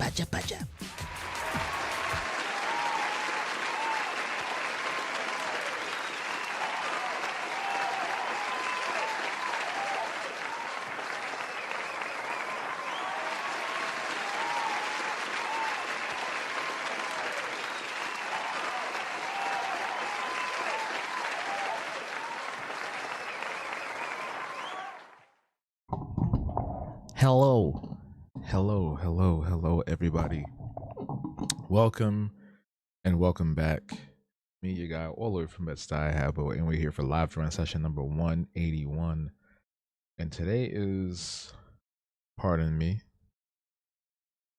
Pacha, pacha. Hello, everybody. Welcome and welcome back. Me, your guy, all the way from Bed-Stuy, Habo, and we're here for live drawing session number 181. And today is, pardon me,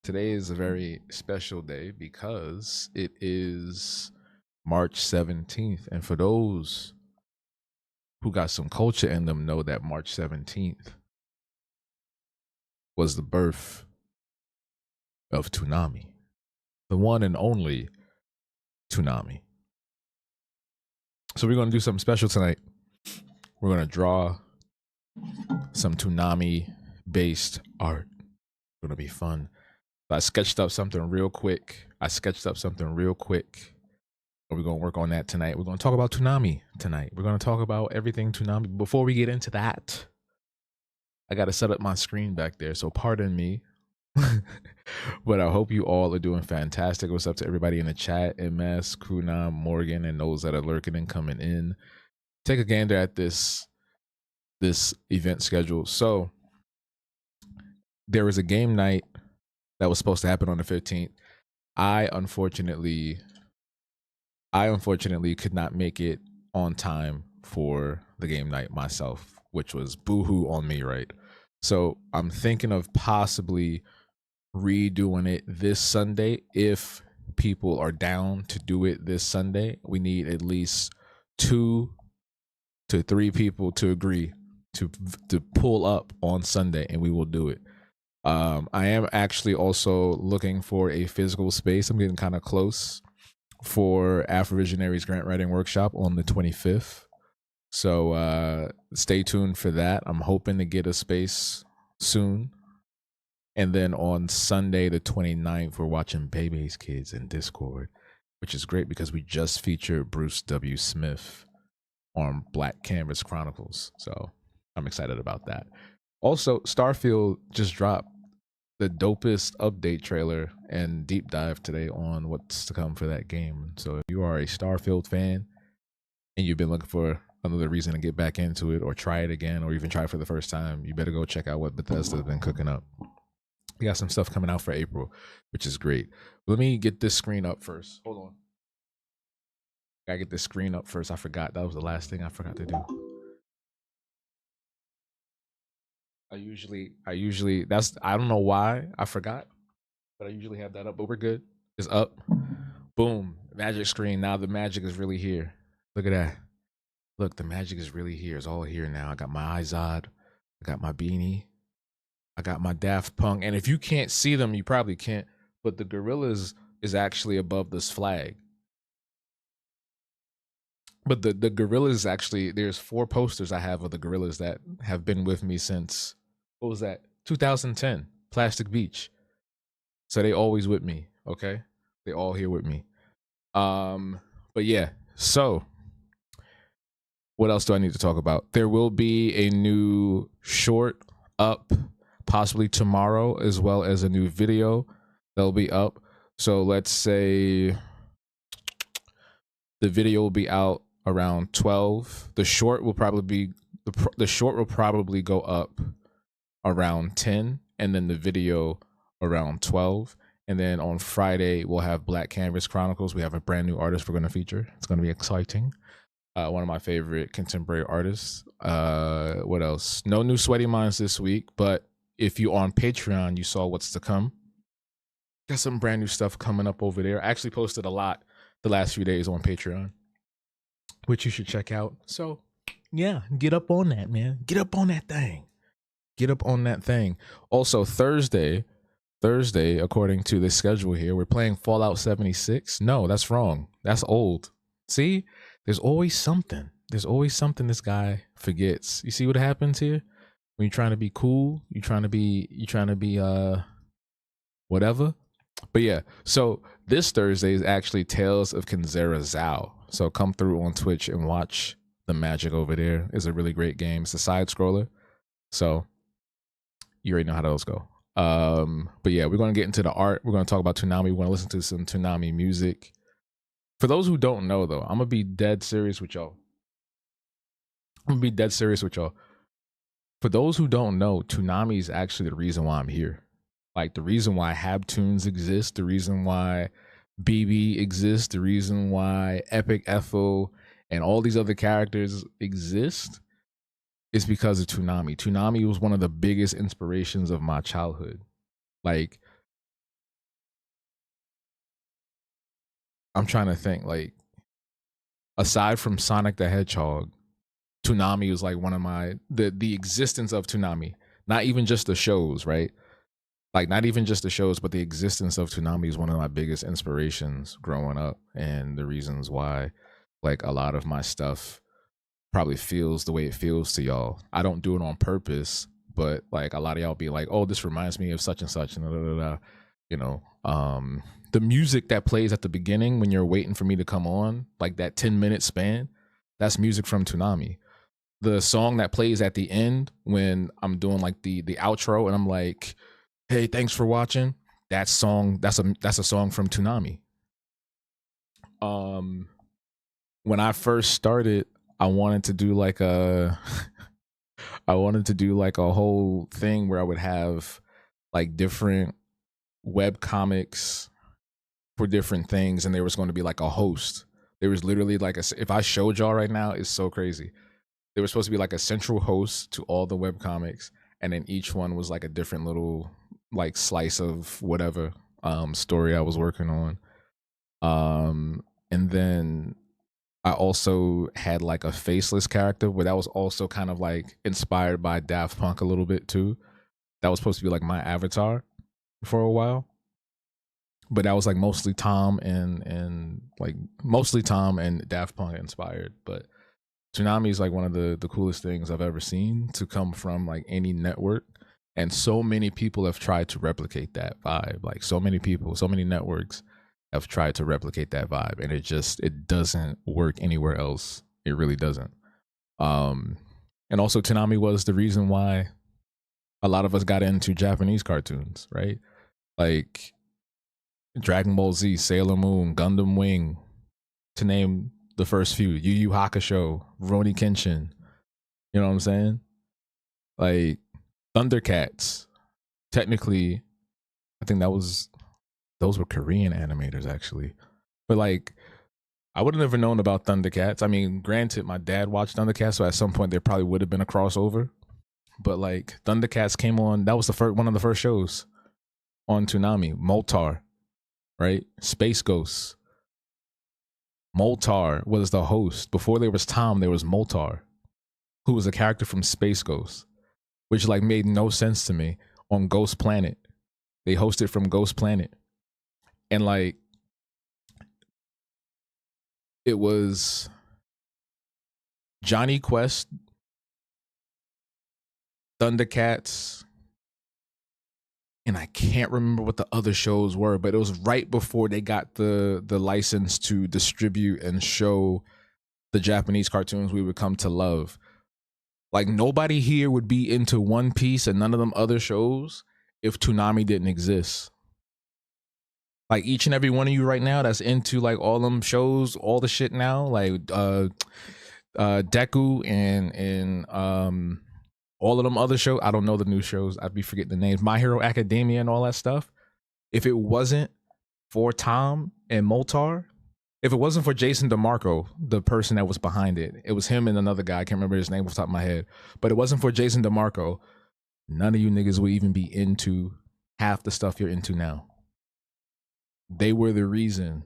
today is a very special day because it is March 17th. And for those who got some culture in them, know that March 17th was the birth of Toonami, the one and only Toonami. So we're going to do something special tonight. We're going to draw some Toonami based art. It's going to be fun. I sketched up something real quick. And we're going to work on that tonight. We're going to talk about Toonami tonight. We're going to talk about everything Toonami. Before we get into that, I got to set up my screen back there. So pardon me. But I hope you all are doing fantastic. What's up to everybody in the chat? MS, Kuna, Morgan, and those that are lurking and coming in. Take a gander at this event schedule. So there was a game night that was supposed to happen on the 15th. I unfortunately could not make it on time for the game night myself, which was boohoo on me, right? So I'm thinking of possibly redoing it this Sunday. If people are down to do it this Sunday, we need at least 2 to 3 people to agree to pull up on Sunday, and we will do it. I am actually also looking for a physical space. I'm getting kind of close for Afro-Visionaries Grant Writing Workshop on the 25th. So stay tuned for that. I'm hoping to get a space soon. And then on Sunday, the 29th, we're watching Bebe's Kids in Discord, which is great because we just featured Bruce W. Smith on Black Canvas Chronicles. So I'm excited about that. Also, Starfield just dropped the dopest update trailer and deep dive today on what's to come for that game. So if you are a Starfield fan and you've been looking for another reason to get back into it or try it again or even try it for the first time, you better go check out what Bethesda's been cooking up. We got some stuff coming out for April, which is great. Let me get this screen up first. Hold on. Gotta get this screen up first. I forgot. That was the last thing I forgot to do. I don't know why I forgot, but I usually have that up, but we're good. It's up. Boom. Magic screen. Now the magic is really here. Look at that. Look, the magic is really here. It's all here now. I got my Izod. I got my beanie. I got my Daft Punk. And if you can't see them, you probably can't, but the gorillas is actually above this flag. But the gorillas actually, there's 4 posters I have of the gorillas that have been with me since, what was that? 2010, Plastic Beach. So they always with me, okay? They all here with me. But yeah, so what else do I need to talk about? There will be a new short up possibly tomorrow, as well as a new video that'll be up. So let's say the video will be out around 12. The short will probably go up around 10, and then the video around 12. And then on Friday we'll have Black Canvas Chronicles. We have a brand new artist we're going to feature. It's going to be exciting. One of my favorite contemporary artists. What else? No new Sweaty Minds this week, but if you on Patreon, you saw what's to come. Got some brand new stuff coming up over there. I actually posted a lot the last few days on Patreon, which you should check out. So yeah, get up on that, man. Get up on that thing. Also, Thursday, according to the schedule here, we're playing Fallout 76. No, that's wrong. That's old. See, there's always something this guy forgets. You see what happens here? When you're trying to be cool, you're trying to be whatever, But yeah, so this Thursday is actually Tales of Kenzera Zao. So come through on Twitch and watch the magic over there. It's a really great game. It's a side scroller. So you already know how those go. But yeah, we're gonna get into the art. We're gonna talk about Toonami. We're gonna listen to some Toonami music. For those who don't know though, I'm gonna be dead serious with y'all. For those who don't know, Toonami is actually the reason why I'm here. Like the reason why Habtoons exist, the reason why BB exists, the reason why Epic Ethel and all these other characters exist is because of Toonami. Toonami was one of the biggest inspirations of my childhood. Like, I'm trying to think, like, aside from Sonic the Hedgehog, Toonami was like one of my the existence of Toonami, not even just the shows, right? Like not even just the shows, but the existence of Toonami is one of my biggest inspirations growing up, and the reasons why, like a lot of my stuff probably feels the way it feels to y'all. I don't do it on purpose, but like a lot of y'all be like, "Oh, this reminds me of such and such," and da, da, da, da. You know, the music that plays at the beginning when you're waiting for me to come on, like that 10-minute span, that's music from Toonami. The song that plays at the end when I'm doing like the outro and I'm like, "Hey, thanks for watching." That song, that's a song from Toonami. When I first started, I wanted to do like a I wanted to do like a whole thing where I would have like different web comics for different things, and there was going to be like a host. There was literally like if I showed y'all right now, it's so crazy. There was supposed to be like a central host to all the web comics, and then each one was like a different little like slice of whatever story I was working on. And then I also had like a faceless character, but that was also kind of like inspired by Daft Punk a little bit too. That was supposed to be like my avatar for a while, but that was like mostly Tom and like mostly Tom and Daft Punk inspired. But Toonami is like one of the coolest things I've ever seen to come from like any network, and so many people have tried to replicate that vibe. Like so many people, so many networks have tried to replicate that vibe, and it doesn't work anywhere else. It really doesn't. And also Toonami was the reason why a lot of us got into Japanese cartoons, right? Like Dragon Ball Z, Sailor Moon, Gundam Wing, to name the first few. Yu Yu Hakusho, Rurouni Kenshin. You know what I'm saying? Like Thundercats. Technically, I think those were Korean animators actually. But like I would have never known about Thundercats. I mean, granted, my dad watched Thundercats, so at some point there probably would have been a crossover. But like Thundercats came on, that was the first one of the first shows on Toonami. Moltar, right? Space Ghosts. Moltar was the host. Before there was Tom, there was Moltar, who was a character from Space Ghost, which like made no sense to me on Ghost Planet. They hosted from Ghost Planet. And like it was Johnny Quest, Thundercats, and I can't remember what the other shows were, but it was right before they got the license to distribute and show the Japanese cartoons we would come to love. Like nobody here would be into One Piece and none of them other shows if Toonami didn't exist. Like each and every one of you right now that's into like all them shows, all the shit now, like Deku and all of them other shows. I don't know the new shows. I'd be forgetting the names. My Hero Academia and all that stuff. If it wasn't for Tom and Moltar, if it wasn't for Jason DeMarco, the person that was behind it, it was him and another guy. I can't remember his name off the top of my head. But it wasn't for Jason DeMarco, none of you niggas would even be into half the stuff you're into now. They were the reason.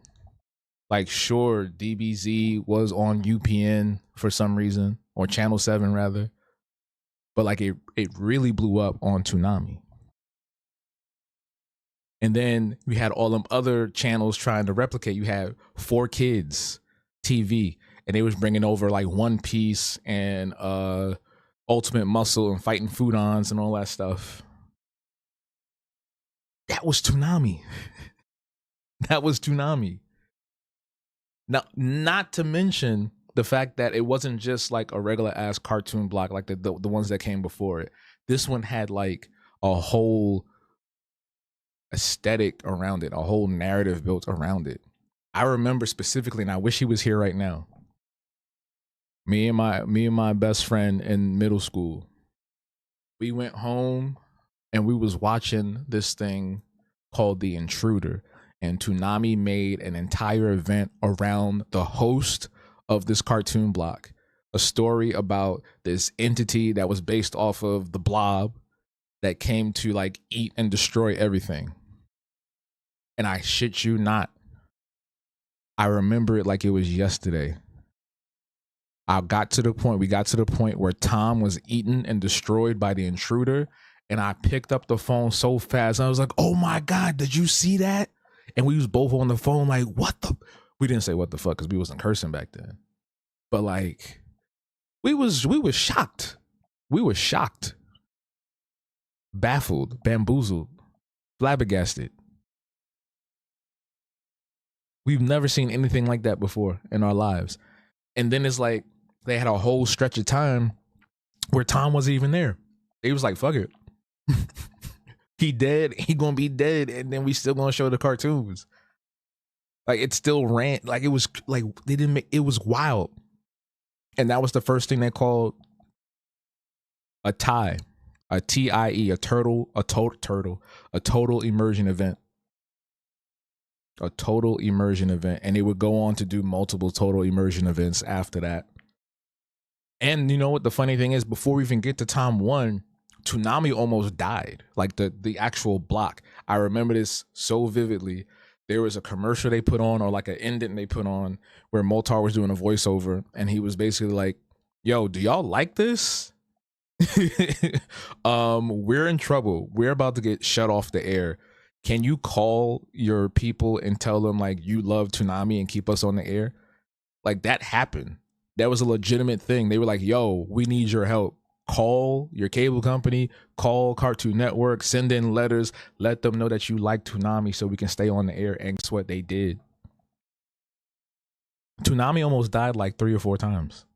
Like, sure, DBZ was on UPN for some reason, or Channel 7 rather. But like it really blew up on Toonami. And then we had all them other channels trying to replicate. You had 4Kids TV, and they was bringing over like One Piece and Ultimate Muscle and Fighting Foodons and all that stuff. That was Toonami. That was Toonami. Now, not to mention the fact that it wasn't just like a regular ass cartoon block like the ones that came before it. This one had like a whole aesthetic around it, a whole narrative built around it. I remember specifically, and I wish he was here right now. Me and my best friend in middle school, we went home and we was watching this thing called The Intruder, and Toonami made an entire event around the host of this cartoon block, a story about this entity that was based off of the Blob that came to like eat and destroy everything. And I shit you not, I remember it like it was yesterday. We got to the point where Tom was eaten and destroyed by the intruder. And I picked up the phone so fast. I was like, oh my God, did you see that? And we was both on the phone like, what the? We didn't say what the fuck because we wasn't cursing back then. But like, we was shocked. We were shocked. Baffled, bamboozled, flabbergasted. We've never seen anything like that before in our lives. And then it's like they had a whole stretch of time where Tom wasn't even there. They was like, fuck it. He dead, he gonna be dead, and then we still gonna show the cartoons. Like it still ran, like it was like they didn't make it was wild. And that was the first thing they called a TIE, a TIE, a total immersion event. A total immersion event. And they would go on to do multiple total immersion events after that. And you know what the funny thing is, before we even get to Tom 1, Toonami almost died. Like the actual block. I remember this so vividly. There was a commercial they put on, or like an indent they put on, where Moltar was doing a voiceover, and he was basically like, yo, do y'all like this? We're in trouble. We're about to get shut off the air. Can you call your people and tell them like you love Toonami and keep us on the air? Like that happened. That was a legitimate thing. They were like, yo, we need your help. Call your cable company, call Cartoon Network, send in letters, let them know that you like Toonami so we can stay on the air. And guess what they did? Toonami almost died like 3 or 4 times.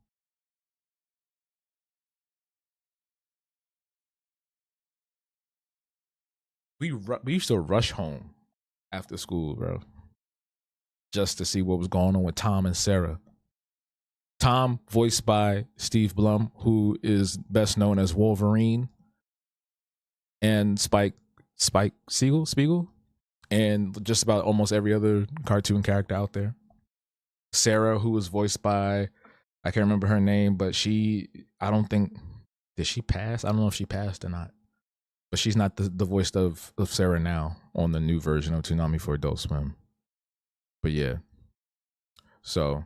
We used to rush home after school, bro, just to see what was going on with Tom and Sarah. Tom, voiced by Steve Blum, who is best known as Wolverine, and Spike Spiegel, and just about almost every other cartoon character out there. Sarah, who was voiced by, I can't remember her name, but I don't think, did she pass? I don't know if she passed or not. But she's not the voice of Sarah now on the new version of Toonami for Adult Swim. But yeah. So,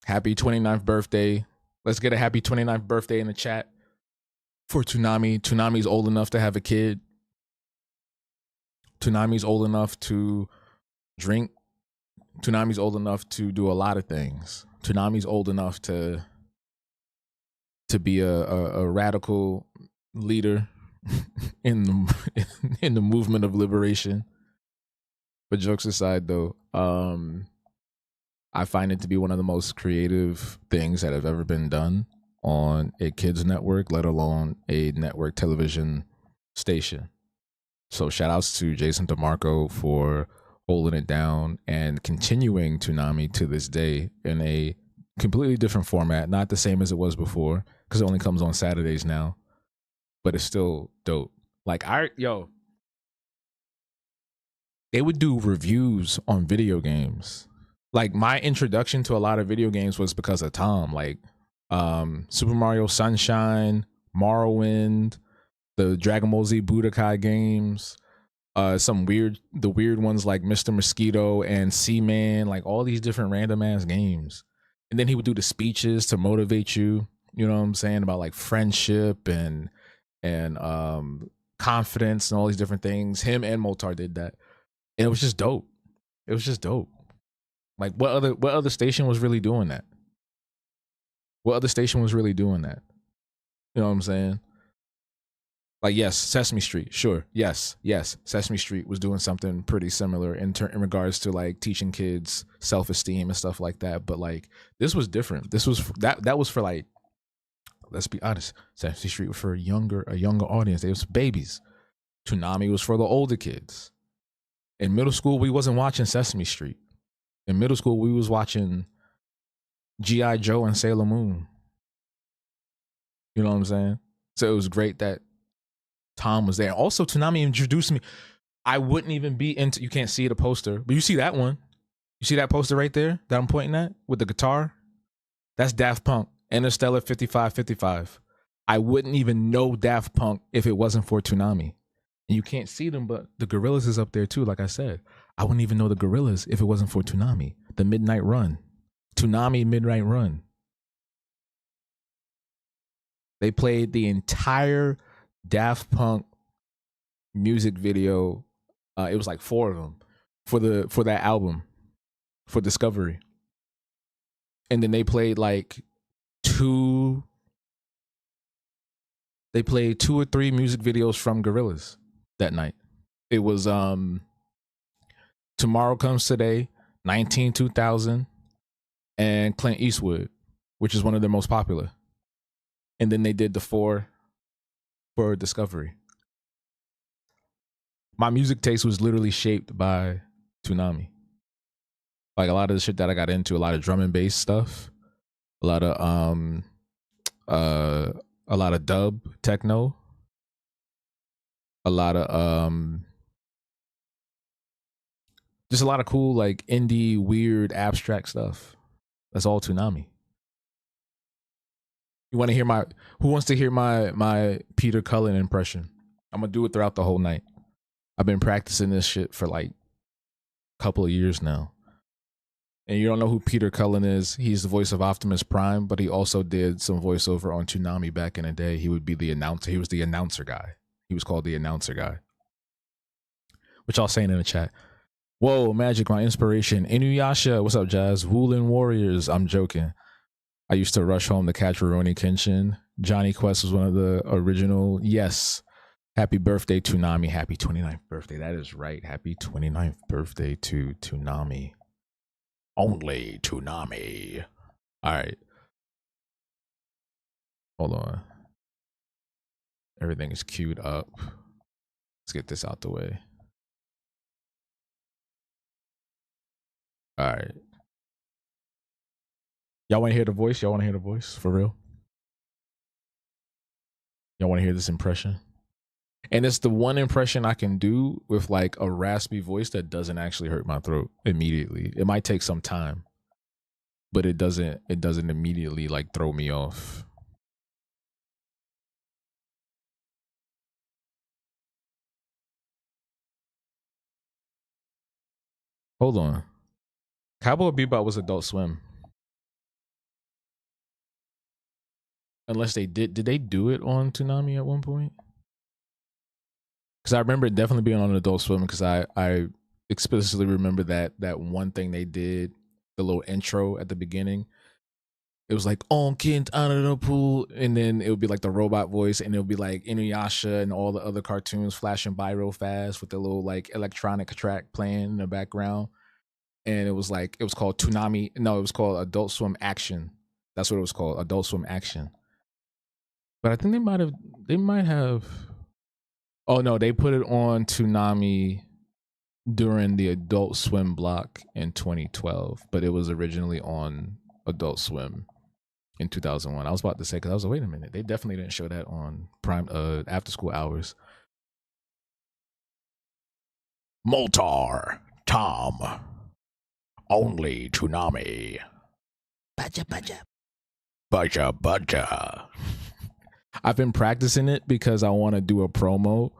happy 29th birthday. Let's get a happy 29th birthday in the chat for Toonami. Toonami's old enough to have a kid. Toonami's old enough to drink. Toonami's old enough to do a lot of things. Toonami's old enough to be a radical leader in the movement of liberation. But jokes aside, though, I find it to be one of the most creative things that have ever been done on a kids network, let alone a network television station. So shout outs to Jason DeMarco for holding it down and continuing Toonami to this day in a completely different format, not the same as it was before, because it only comes on Saturdays now. But it's still dope. Like they would do reviews on video games. Like my introduction to a lot of video games was because of Tom. Like Super Mario Sunshine, Morrowind, the Dragon Ball Z Budokai games, the weird ones like Mr. Mosquito and Seaman, like all these different random ass games. And then he would do the speeches to motivate you. You know what I'm saying, about like friendship and confidence and all these different things. Him and Moltar did that, and it was just dope. It was just dope. Like what other station was really doing that? What other station was really doing that? You know what I'm saying? Like, yes, Sesame Street, sure, yes, Sesame Street was doing something pretty similar in regards to like teaching kids self-esteem and stuff like that. But like, this was different. This was that was for like, let's be honest, Sesame Street was for a younger audience. They was babies. Toonami was for the older kids. In middle school, we wasn't watching Sesame Street. In middle school, we was watching G.I. Joe and Sailor Moon. You know what I'm saying? So it was great that Tom was there. Also, Toonami introduced me. I wouldn't even be into, you can't see the poster, but you see that one. You see that poster right there that I'm pointing at with the guitar? That's Daft Punk, Interstellar 5555. I wouldn't even know Daft Punk if it wasn't for Toonami. And you can't see them, but the Gorillaz is up there too, like I said. I wouldn't even know the Gorillaz if it wasn't for Toonami. The Midnight Run. Toonami Midnight Run. They played the entire Daft Punk music video. It was like 4 of them for that album, for Discovery. And then they played like 2 or 3 music videos from Gorillaz that night. It was Tomorrow Comes Today, 19-2000, and Clint Eastwood, which is one of their most popular. And then they did the 4 for Discovery. My music taste was literally shaped by Toonami. Like a lot of the shit that I got into, a lot of drum and bass stuff, a lot of dub techno, a lot of just a lot of cool like indie weird abstract stuff. That's all Toonami. You want to hear who wants to hear my Peter Cullen impression? I'm gonna do it throughout the whole night. I've been practicing this shit for like a couple of years now. And you don't know who Peter Cullen is. He's the voice of Optimus Prime, but he also did some voiceover on Toonami back in the day. He would be the announcer. He was the announcer guy. He was called the announcer guy. Which I'll say in the chat. Whoa, Magic, my inspiration. Inuyasha, what's up, Jazz? Woolen Warriors, I'm joking. I used to rush home to catch Rurouni Kenshin. Johnny Quest was one of the original. Yes. Happy birthday, Toonami. Happy 29th birthday. That is right. Happy 29th birthday to Toonami. Only Toonami. All right. Hold on. Everything is queued up. Let's get this out the way. All right. Y'all want to hear the voice? Y'all want to hear the voice? For real? Y'all want to hear this impression? And it's the one impression I can do with like a raspy voice that doesn't actually hurt my throat immediately. It might take some time, but it doesn't immediately like throw me off. Hold on. Cowboy Bebop was Adult Swim. Unless they did they do it on Toonami at one point? Because I remember it definitely being on Adult Swim, because I explicitly remember that one thing they did, the little intro at the beginning. It was like, on kids out of the pool, and then it would be like the robot voice, and it would be like Inuyasha and all the other cartoons flashing by real fast with the little like electronic track playing in the background. And it was called Toonami. No, it was called Adult Swim Action. That's what it was called, Adult Swim Action. But I think they might have. Oh no, they put it on Toonami during the Adult Swim block in 2012, but it was originally on Adult Swim in 2001. I was about to say, because I was like, wait a minute, they definitely didn't show that on prime after school hours. Moltar, Tom, only Toonami. Baja baja. Baja baja. I've been practicing it because I want to do a promo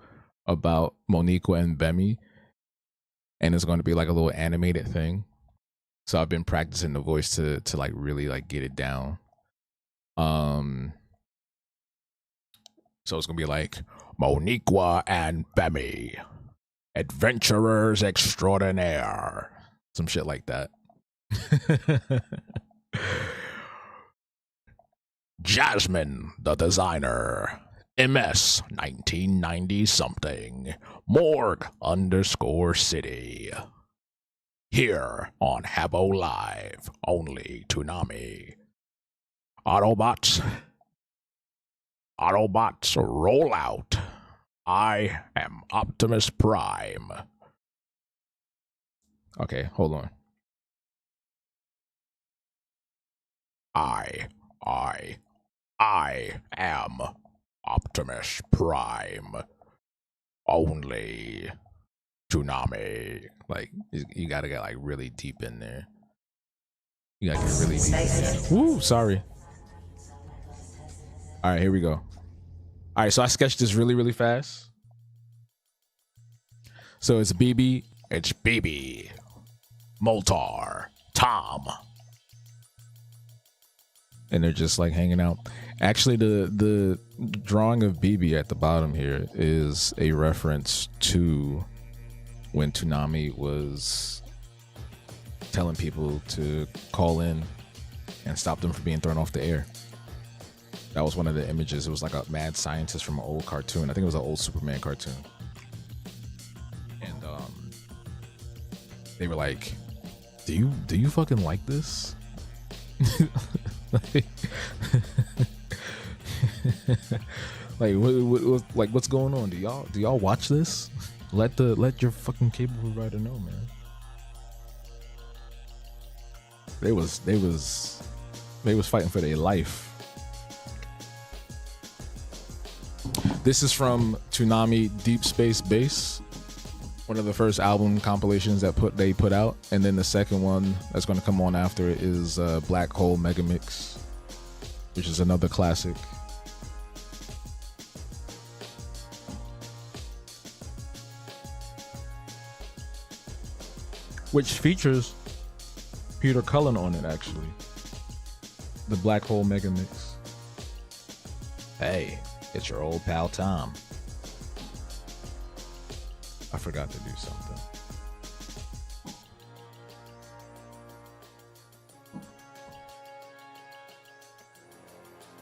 about Moniqua and Bemi, and it's going to be like a little animated thing. So I've been practicing the voice to like really like get it down. So it's gonna be like Moniqua and Bemi, adventurers extraordinaire, some shit like that. Jasmine, the designer, MS 1990 something. Morgue_city. Here on Habbo Live, only Toonami. Autobots, roll out. I am Optimus Prime. Okay, hold on. I am Optimus Prime. Only Toonami. Like, you gotta get like really deep in there. You gotta get really deep in there. Woo, sorry. All right, here we go. All right, so I sketched this really, really fast. So it's BB, Moltar, Tom. And they're just like hanging out. Actually, the drawing of BB at the bottom here is a reference to when Toonami was telling people to call in and stop them from being thrown off the air. That was one of the images. It was like a mad scientist from an old cartoon. I think it was an old Superman cartoon. And they were like, do you fucking like this? like what's going on? Do y'all watch this? Let your fucking cable provider know, man. They was fighting for their life. This is from Toonami Deep Space Base, one of the first album compilations that they put out, and then the second one that's going to come on after it is Black Hole Megamix, which is another classic. Which features Peter Cullen on it, actually. The Black Hole Megamix. Hey, it's your old pal Tom. I forgot to do something.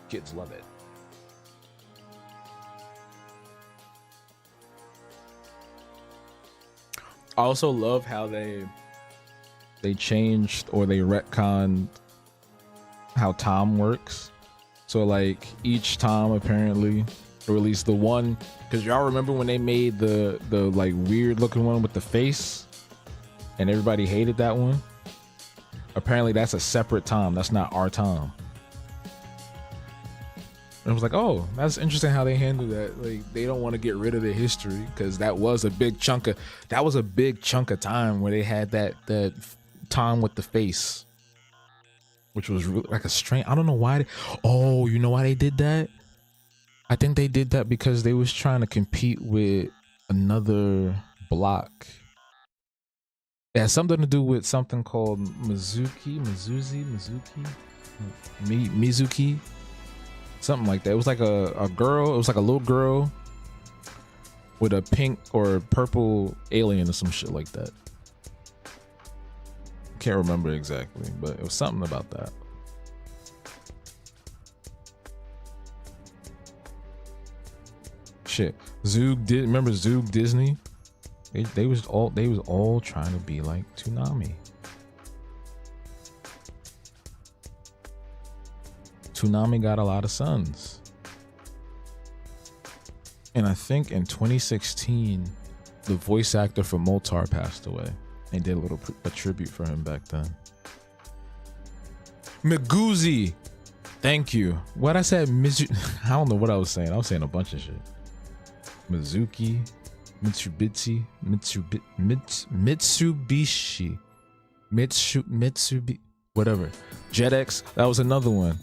Kids love it. I also love how they changed or they retconned how Tom works. So like each Tom apparently, or at least the one, because y'all remember when they made the like weird looking one with the face and everybody hated that one? Apparently that's a separate Tom. That's not our Tom. And I was like, oh, that's interesting how they handle that. Like they don't want to get rid of the history, because that was a big chunk of time where they had that Tom with the face, which was really like a strange. I don't know why. You know why they did that? I think they did that because they was trying to compete with another block. It has something to do with something called Mizuki, something like that. It was like a girl. It was like a little girl with a pink or purple alien or some shit like that. Can't remember exactly, but it was something about that. Shit, remember Zoog Disney? They was all trying to be like Toonami. Toonami got a lot of sons. And I think in 2016, the voice actor for Moltar passed away. And did a tribute for him back then. Miguzi, thank you. What I said, I don't know what I was saying. I was saying a bunch of shit. Mitsubishi, whatever. JetX, that was another one.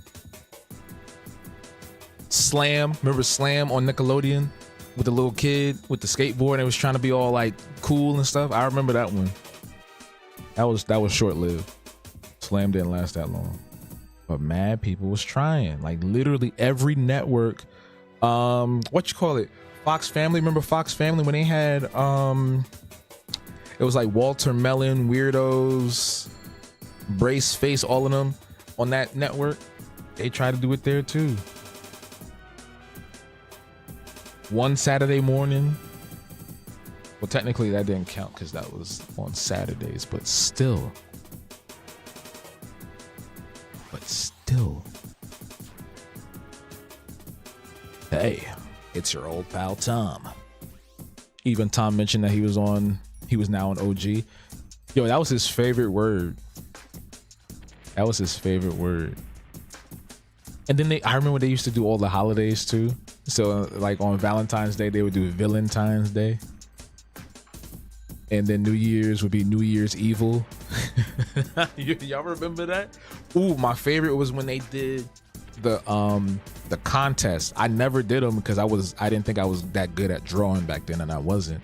Slam, remember Slam on Nickelodeon with the little kid with the skateboard and it was trying to be all like cool and stuff. I remember that one. That was short-lived. Slam didn't last that long. But mad people was trying. Like literally every network. What you call it? Fox Family. Remember Fox Family when they had it was like Walter Melon, Weirdos, Brace Face, all of them on that network. They tried to do it there too. one Saturday morning. Well, technically that didn't count because that was on Saturdays, but still. Hey, it's your old pal Tom. Even Tom mentioned that he was now on OG. Yo, that was his favorite word. And then I remember they used to do all the holidays too. So like on Valentine's Day, they would do Valentine's Day. And then New Year's would be New Year's Evil. Y'all remember that? Ooh, my favorite was when they did the contest. I never did them because I didn't think I was that good at drawing back then, and I wasn't.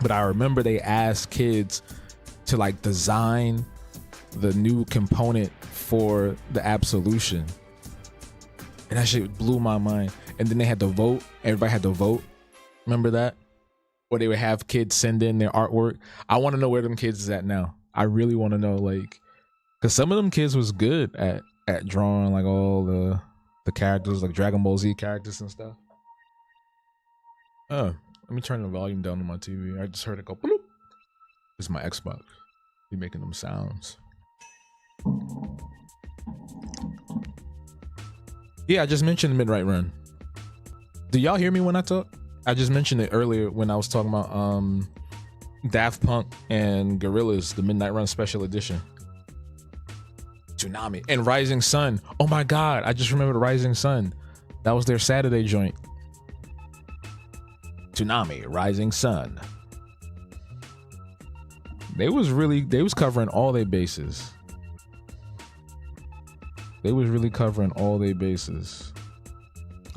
But I remember they asked kids to like design the new component for the absolution. And that shit blew my mind. And then they had to vote. Everybody had to vote. Remember that? Or they would have kids send in their artwork. I want to know where them kids is at now. I really want to know, like, because some of them kids was good at drawing like all the characters, like Dragon Ball Z characters and stuff. Oh, let me turn the volume down on my TV. I just heard it go bloop. This is my Xbox. Be making them sounds. Yeah, I just mentioned Midnight Run. Do y'all hear me when I talk? I just mentioned it earlier when I was talking about Daft Punk and Gorillaz, the Midnight Run Special Edition. Toonami and Rising Sun. Oh my God, I just remembered Rising Sun. That was their Saturday joint. Toonami, Rising Sun. They was covering all their bases. They was really covering all their bases.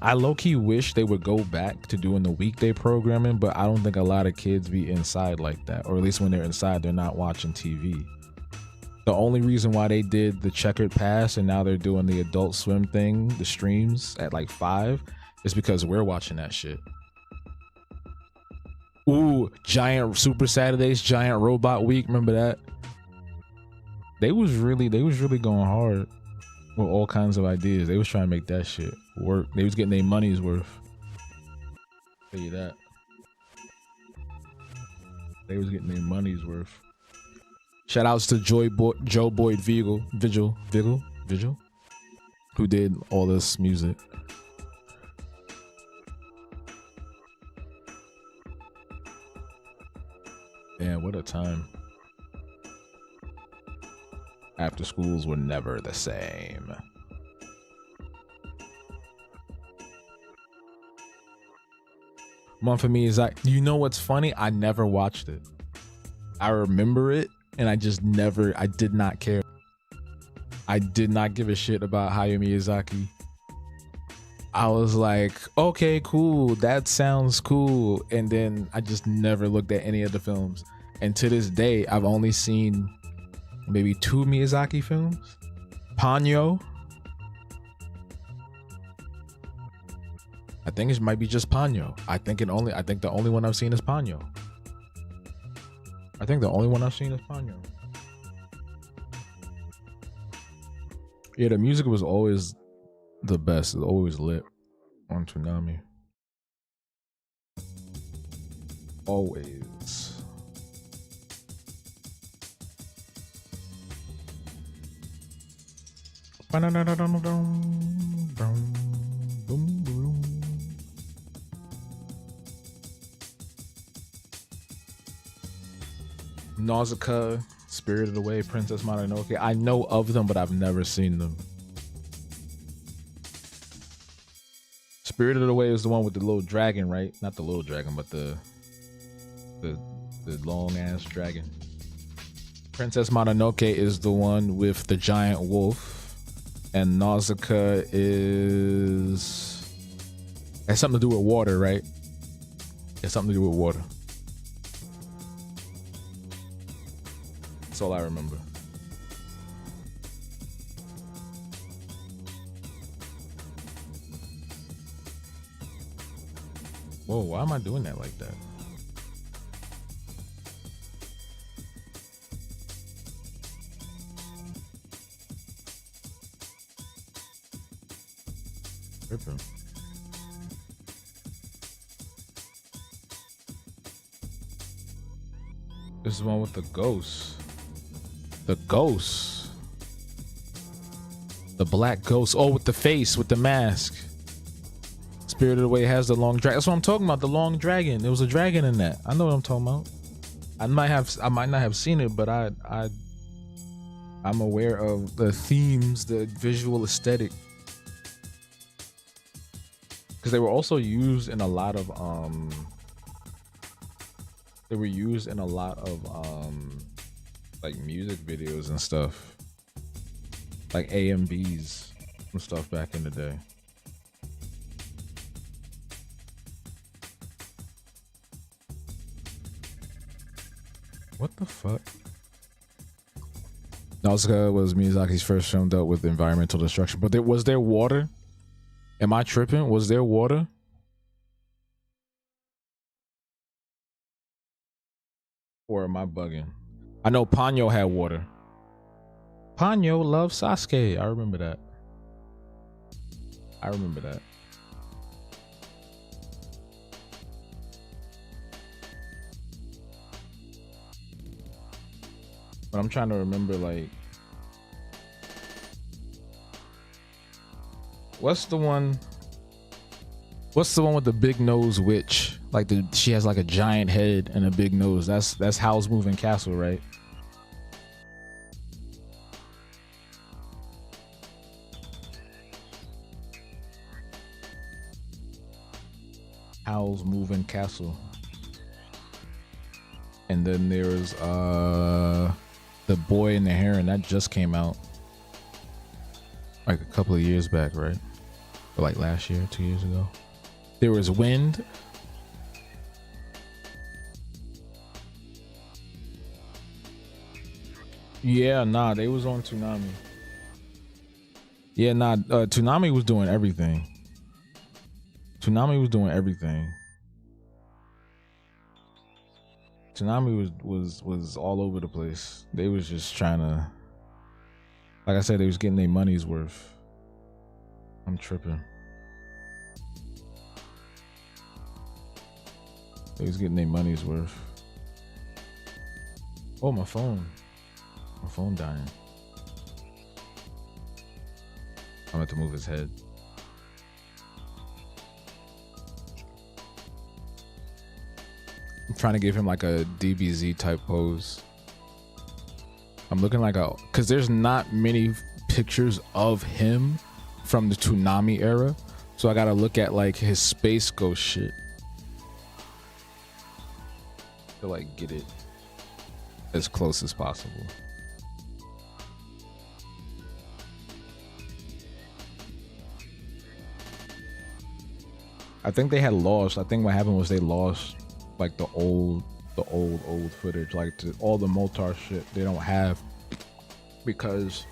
I low-key wish they would go back to doing the weekday programming, but I don't think a lot of kids be inside like that. Or at least when they're inside, they're not watching TV. The only reason why they did the checkered pass and now they're doing the Adult Swim thing, the streams at like 5, is because we're watching that shit. Ooh, Giant Super Saturdays, Giant Robot Week, remember that? They was really going hard with all kinds of ideas. They was trying to make that shit work. They was getting their money's worth. Tell you that. They was getting their money's worth. Shout outs to Joe Boyd Vigil, who did all this music. Man, what a time. After schools were never the same. One for me is like, you know what's funny? I never watched it. I remember it, and I did not care. I did not give a shit about Hayao Miyazaki. I was like, okay, cool, that sounds cool. And then I just never looked at any of the films. And to this day, I've only seen maybe 2 Miyazaki films. Ponyo. I think it might be just Ponyo. I think the only one I've seen is Ponyo. Yeah, the music was always the best. It was always lit on Toonami. Always. Nausicaa, Spirited Away, Princess Mononoke. I know of them, but I've never seen them. Spirited Away is the one with the little dragon, right? Not the little dragon, but the long ass dragon. Princess Mononoke is the one with the giant wolf, and Nausicaa has something to do with water, right? It's something to do with water. That's all I remember. Whoa, why am I doing that like that? Tripping. This is the one with the ghosts. The ghosts. The black ghost. Oh, with the face, with the mask. Spirited Away has the long dragon. That's what I'm talking about. The long dragon. There was a dragon in that. I know what I'm talking about. I might not have seen it, but I'm aware of the themes, the visual aesthetic. Because they were also used in a lot of like music videos and stuff, like AMVs and stuff back in the day. What the fuck? Nausicaa was Miyazaki's first film dealt with environmental destruction, but was there water? Am I tripping? Was there water? Or am I bugging? I know Ponyo had water. Ponyo loves Sasuke. I remember that. But I'm trying to remember, like, what's the one with the big nose witch? Like she has like a giant head and a big nose. That's Howl's Moving Castle, right? Howl's Moving Castle. And then there's The Boy and the Heron, that just came out like a couple of years back, right? Or like last year, 2 years ago. There was Wind. Yeah, nah, they was on Toonami. Yeah, nah, Toonami was doing everything. Toonami was all over the place. They was just trying to, like I said, they was getting their money's worth. I'm tripping. They was getting their money's worth. Oh, my phone dying. I'm gonna have to move his head. I'm trying to give him like a DBZ type pose. I'm looking like because there's not many pictures of him from the Toonami era, so I gotta look at like his Space Ghost shit to like get it as close as possible. I think they had lost. I think what happened was they lost like the old footage, like all the Moltar shit they don't have, because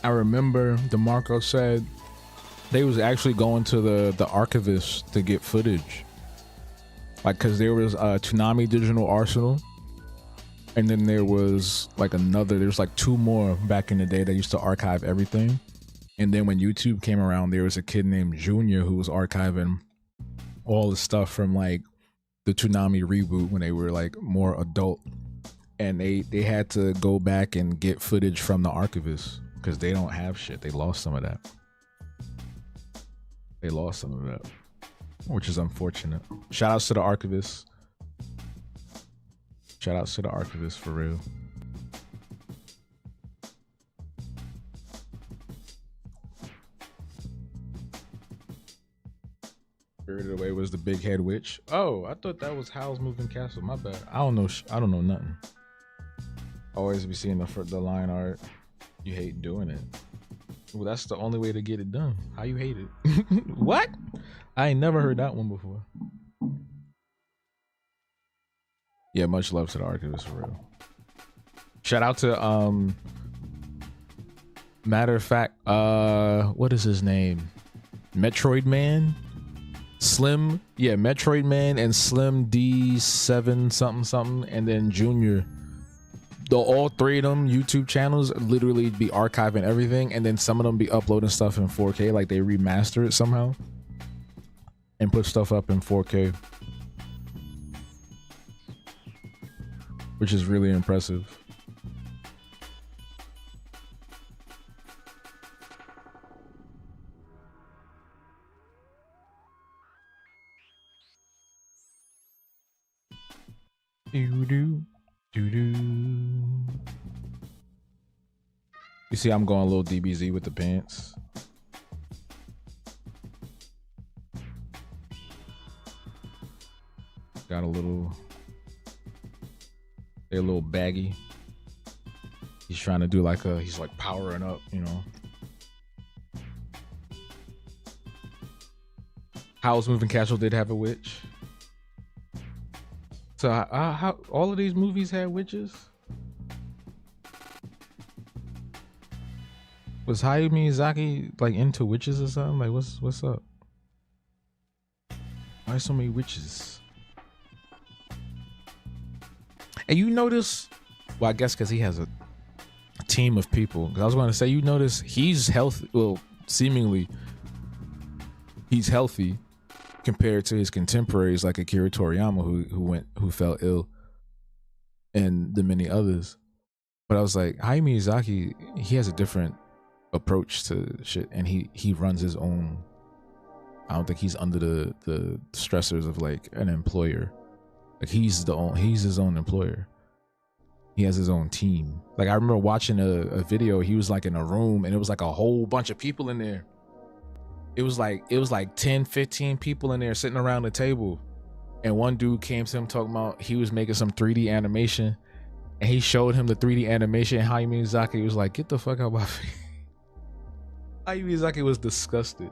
I remember DeMarco said they was actually going to the archivist to get footage, like, because there was a Toonami Digital Arsenal, and then there was like there's like two more back in the day that used to archive everything. And then when YouTube came around, there was a kid named Junior who was archiving all the stuff from like the Toonami reboot when they were like more adult, and they had to go back and get footage from the archivist because they don't have shit. They lost some of that. Which is unfortunate. Shout outs to the archivist. For real. Spirited Away was the big head witch. Oh, I thought that was Howl's Moving Castle. My bad. I don't know nothing. Always be seeing the line art. You hate doing it. Well, that's the only way to get it done. How you hate it? What? I ain't never heard that one before. Yeah, much love to the archivist, for real. Shout out to matter of fact, what is his name? Metroid Man? Slim, yeah, Metroid Man and Slim D7 something, and then Junior. All three of them YouTube channels literally be archiving everything, and then some of them be uploading stuff in 4K, like they remaster it somehow and put stuff up in 4K. which is really impressive. Do-do, do-do. You see, I'm going a little DBZ with the pants. Got a little, they're a little baggy. He's trying to do like he's like powering up, you know. Howl's Moving Castle did have a witch. So how all of these movies had witches? Was Hayao Miyazaki like into witches or something? Like what's up? Why so many witches? And you notice, well, I guess because he has a team of people. Because I was going to say, you notice he's healthy. Well, seemingly he's healthy compared to his contemporaries like Akira Toriyama, who fell ill, and the many others. But I was like, Hayao Miyazaki, he has a different approach to shit, and he runs his own. I don't think he's under the stressors of like an employer. Like he's his own employer. He has his own team. Like I remember watching a video. He was like in a room, and it was like a whole bunch of people in there. It was like 10, 15 people in there sitting around the table. And one dude came to him talking about he was making some 3D animation, and he showed him the 3D animation. And Hayao Miyazaki was like, "Get the fuck out of my face." Hayao Miyazaki was disgusted.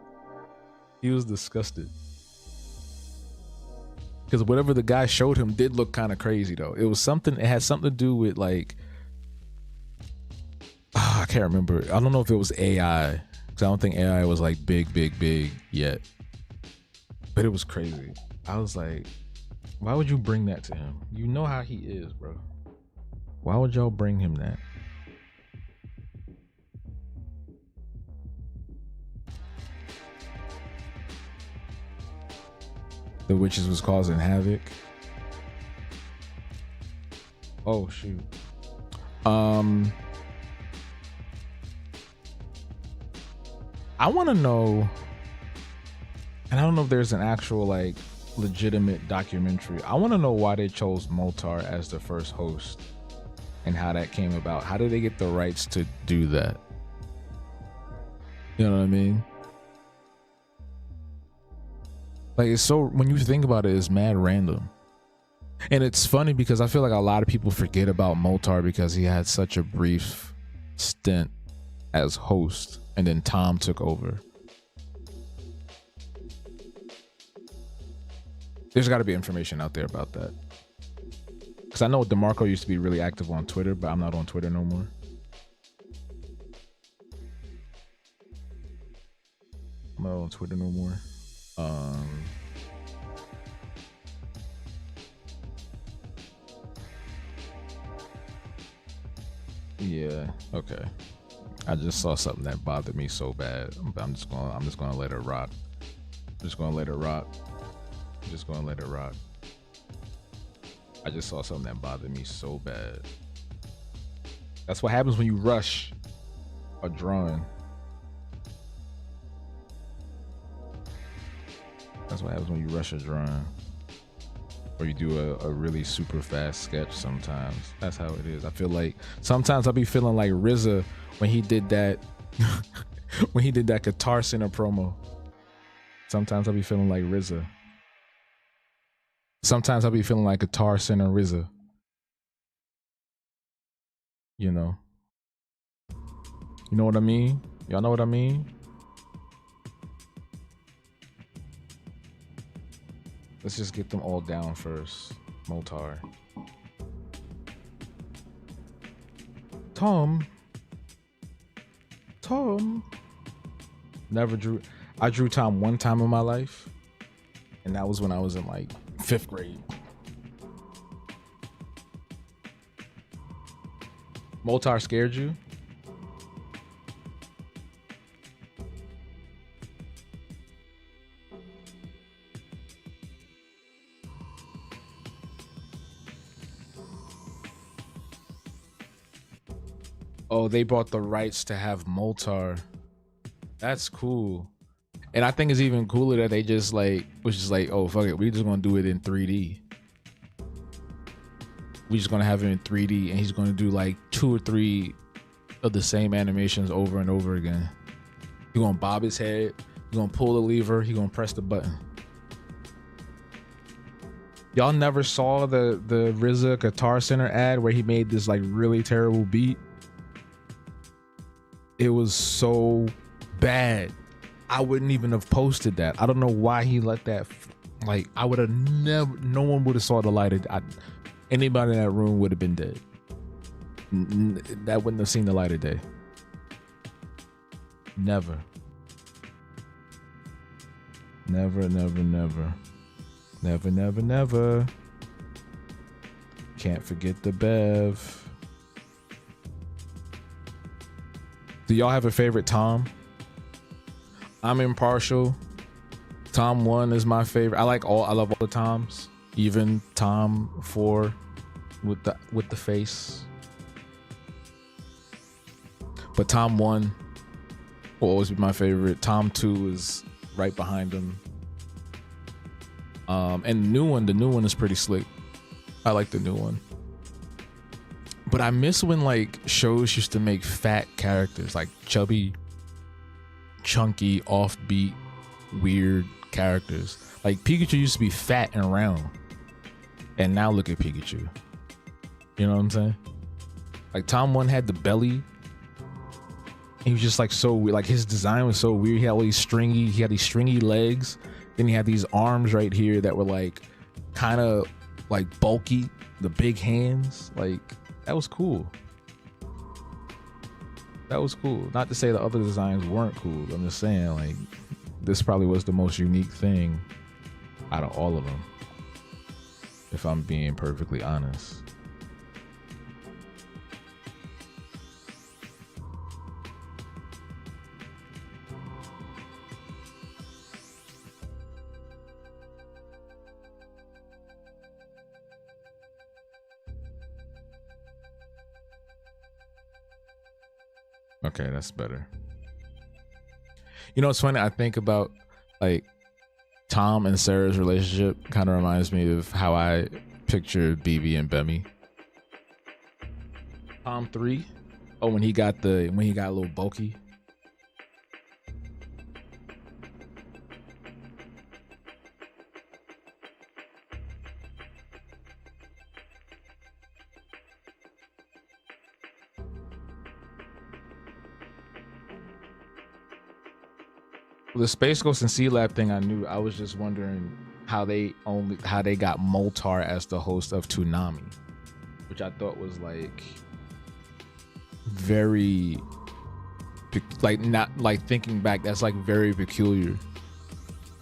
He was disgusted. Because whatever the guy showed him did look kind of crazy though. It had something to do with like, I can't remember. I don't know if it was AI. Because I don't think AI was like big yet. But it was crazy. I was like, why would you bring that to him? You know how he is, bro. Why would y'all bring him that? The witches was causing havoc. Oh shoot. I want to know, and I don't know if there's an actual like legitimate documentary. I want to know why they chose Moltar as the first host and how that came about. How did they get the rights to do that? You know what I mean? Like it's so, when you think about it, it's mad random. And it's funny because I feel like a lot of people forget about Moltar because he had such a brief stint as host, and then Tom took over. There's got to be information out there about that. Because I know DeMarco used to be really active on Twitter, but I'm not on Twitter no more. I'm not on Twitter no more. Yeah, okay. I just saw something that bothered me so bad. I'm just gonna let it rock. I just saw something that bothered me so bad. That's what happens when you rush a drawing. That's what happens when you rush a drawing. Or you do a really super fast sketch sometimes. That's how it is. I feel like sometimes I'll be feeling like RZA when he did that when he did that Guitar Center promo. Sometimes I'll be feeling like RZA. Sometimes I'll be feeling like Guitar Center RZA. You know? You know what I mean? Y'all know what I mean? Let's just get them all down first. Moltar. Tom. Never drew. I drew Tom one time in my life, and that was when I was in like 5th grade. Moltar scared you? Oh, they bought the rights to have Moltar. That's cool. And I think it's even cooler that they just like was just like, oh fuck it, we just gonna do it in 3D. We just gonna have it in 3D, and he's gonna do like 2 or 3 of the same animations over and over again. He gonna bob his head, he gonna pull the lever, he gonna press the button. Y'all never saw the RZA Guitar Center ad where he made this like really terrible beat? It was so bad. I wouldn't even have posted that. I don't know why he let that. Like, I would have never. No one would have saw the light of. Anybody in that room would have been dead. That wouldn't have seen the light of day. Never. Never, never, never. Never, never, never. Can't forget the Bev. Do y'all have a favorite Tom? I'm impartial. Tom 1 is my favorite. I love all the Toms. Even Tom 4 with the face. But Tom 1 will always be my favorite. Tom 2 is right behind him. And the new one is pretty slick. I like the new one. But I miss when like shows used to make fat characters, like chubby, chunky, offbeat, weird characters. Like Pikachu used to be fat and round, and now look at Pikachu. You know what I'm saying? Like Tom 1 had the belly. He was just like so weird. Like his design was so weird. He had these stringy legs. Then he had these arms right here that were like kind of like bulky. The big hands, like that was cool. That was cool. Not to say the other designs weren't cool. I'm just saying, like, this probably was the most unique thing out of all of them, if I'm being perfectly honest. Okay, that's better. You know, it's funny. I think about like Tom and Sarah's relationship. Kind of reminds me of how I picture BB and Bemmy. Tom 3. Oh, when he got a little bulky. The Space Ghost and Sea Lab thing, I knew. I was just wondering how they got Moltar as the host of Toonami, which I thought was like very, like, not like, thinking back, that's like very peculiar,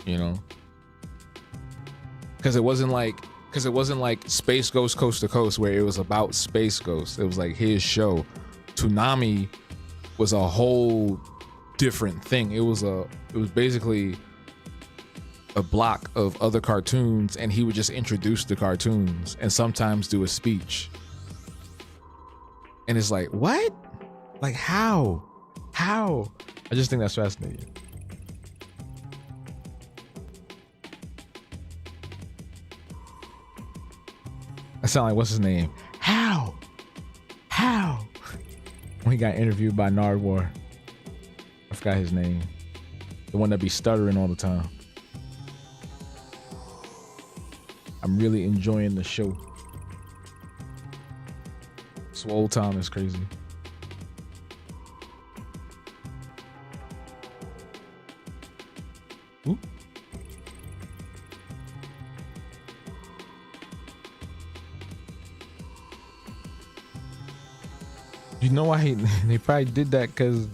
you know, because it wasn't like Space Ghost Coast to Coast where it was about Space Ghost. It was like his show. Toonami was a whole different thing. It was basically a block of other cartoons, and he would just introduce the cartoons and sometimes do a speech. And it's like, what? Like, how? I just think that's fascinating. I sound like, what's his name? How? When he got interviewed by Nardwuar. I forgot his name. The one that be stuttering all the time. I'm really enjoying the show. Swole Tom is crazy. Ooh. You know why they probably did that? Because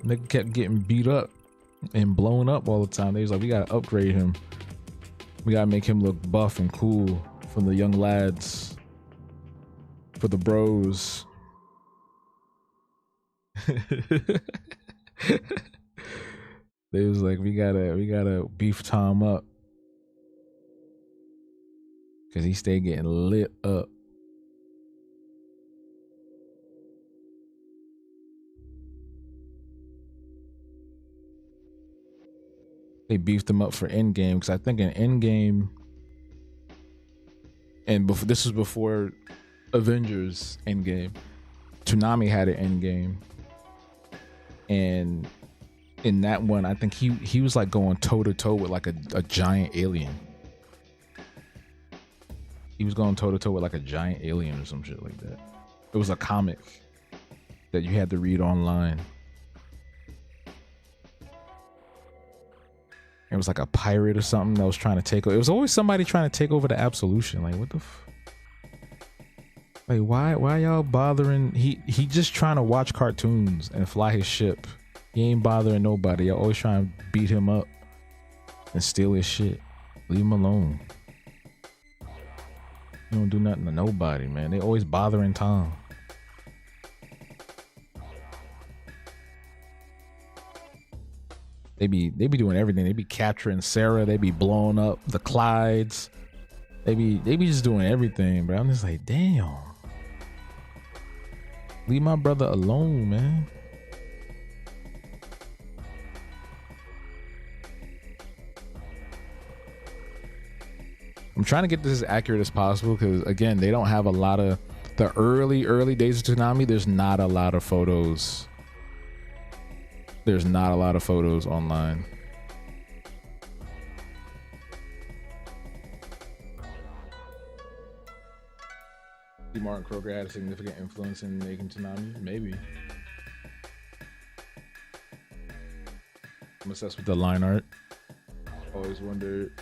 they kept getting beat up and blown up all the time. They was like, we gotta upgrade him. We gotta make him look buff and cool for the young lads, for the bros. They was like, we gotta beef Tom up, because he stayed getting lit up. they beefed him up for Endgame, because I think in Endgame, and before, this was before Avengers Endgame, Toonami had an Endgame, and in that one, I think he was like going toe to toe with like a giant alien. He was going toe to toe with like a giant alien or some shit like that. It was a comic that you had to read online. It was like a pirate or something that was trying to take over. It was always somebody trying to take over the Absolution. Like, what the like, why y'all bothering? He just trying to watch cartoons and fly his ship. He ain't bothering nobody. Y'all always trying to beat him up and steal his shit. Leave him alone. You don't do nothing to nobody, man. They always bothering Tom. They be doing everything. They be capturing Sarah. They be blowing up the Clydes. They be just doing everything, bro. I'm just like, damn. Leave my brother alone, man. I'm trying to get this as accurate as possible because, again, they don't have a lot of the early days of Toonami. There's not a lot of photos. There's not a lot of photos online. Did Martin Kroger had a significant influence in making Toonami? Maybe. I'm obsessed with the line art. Always wondered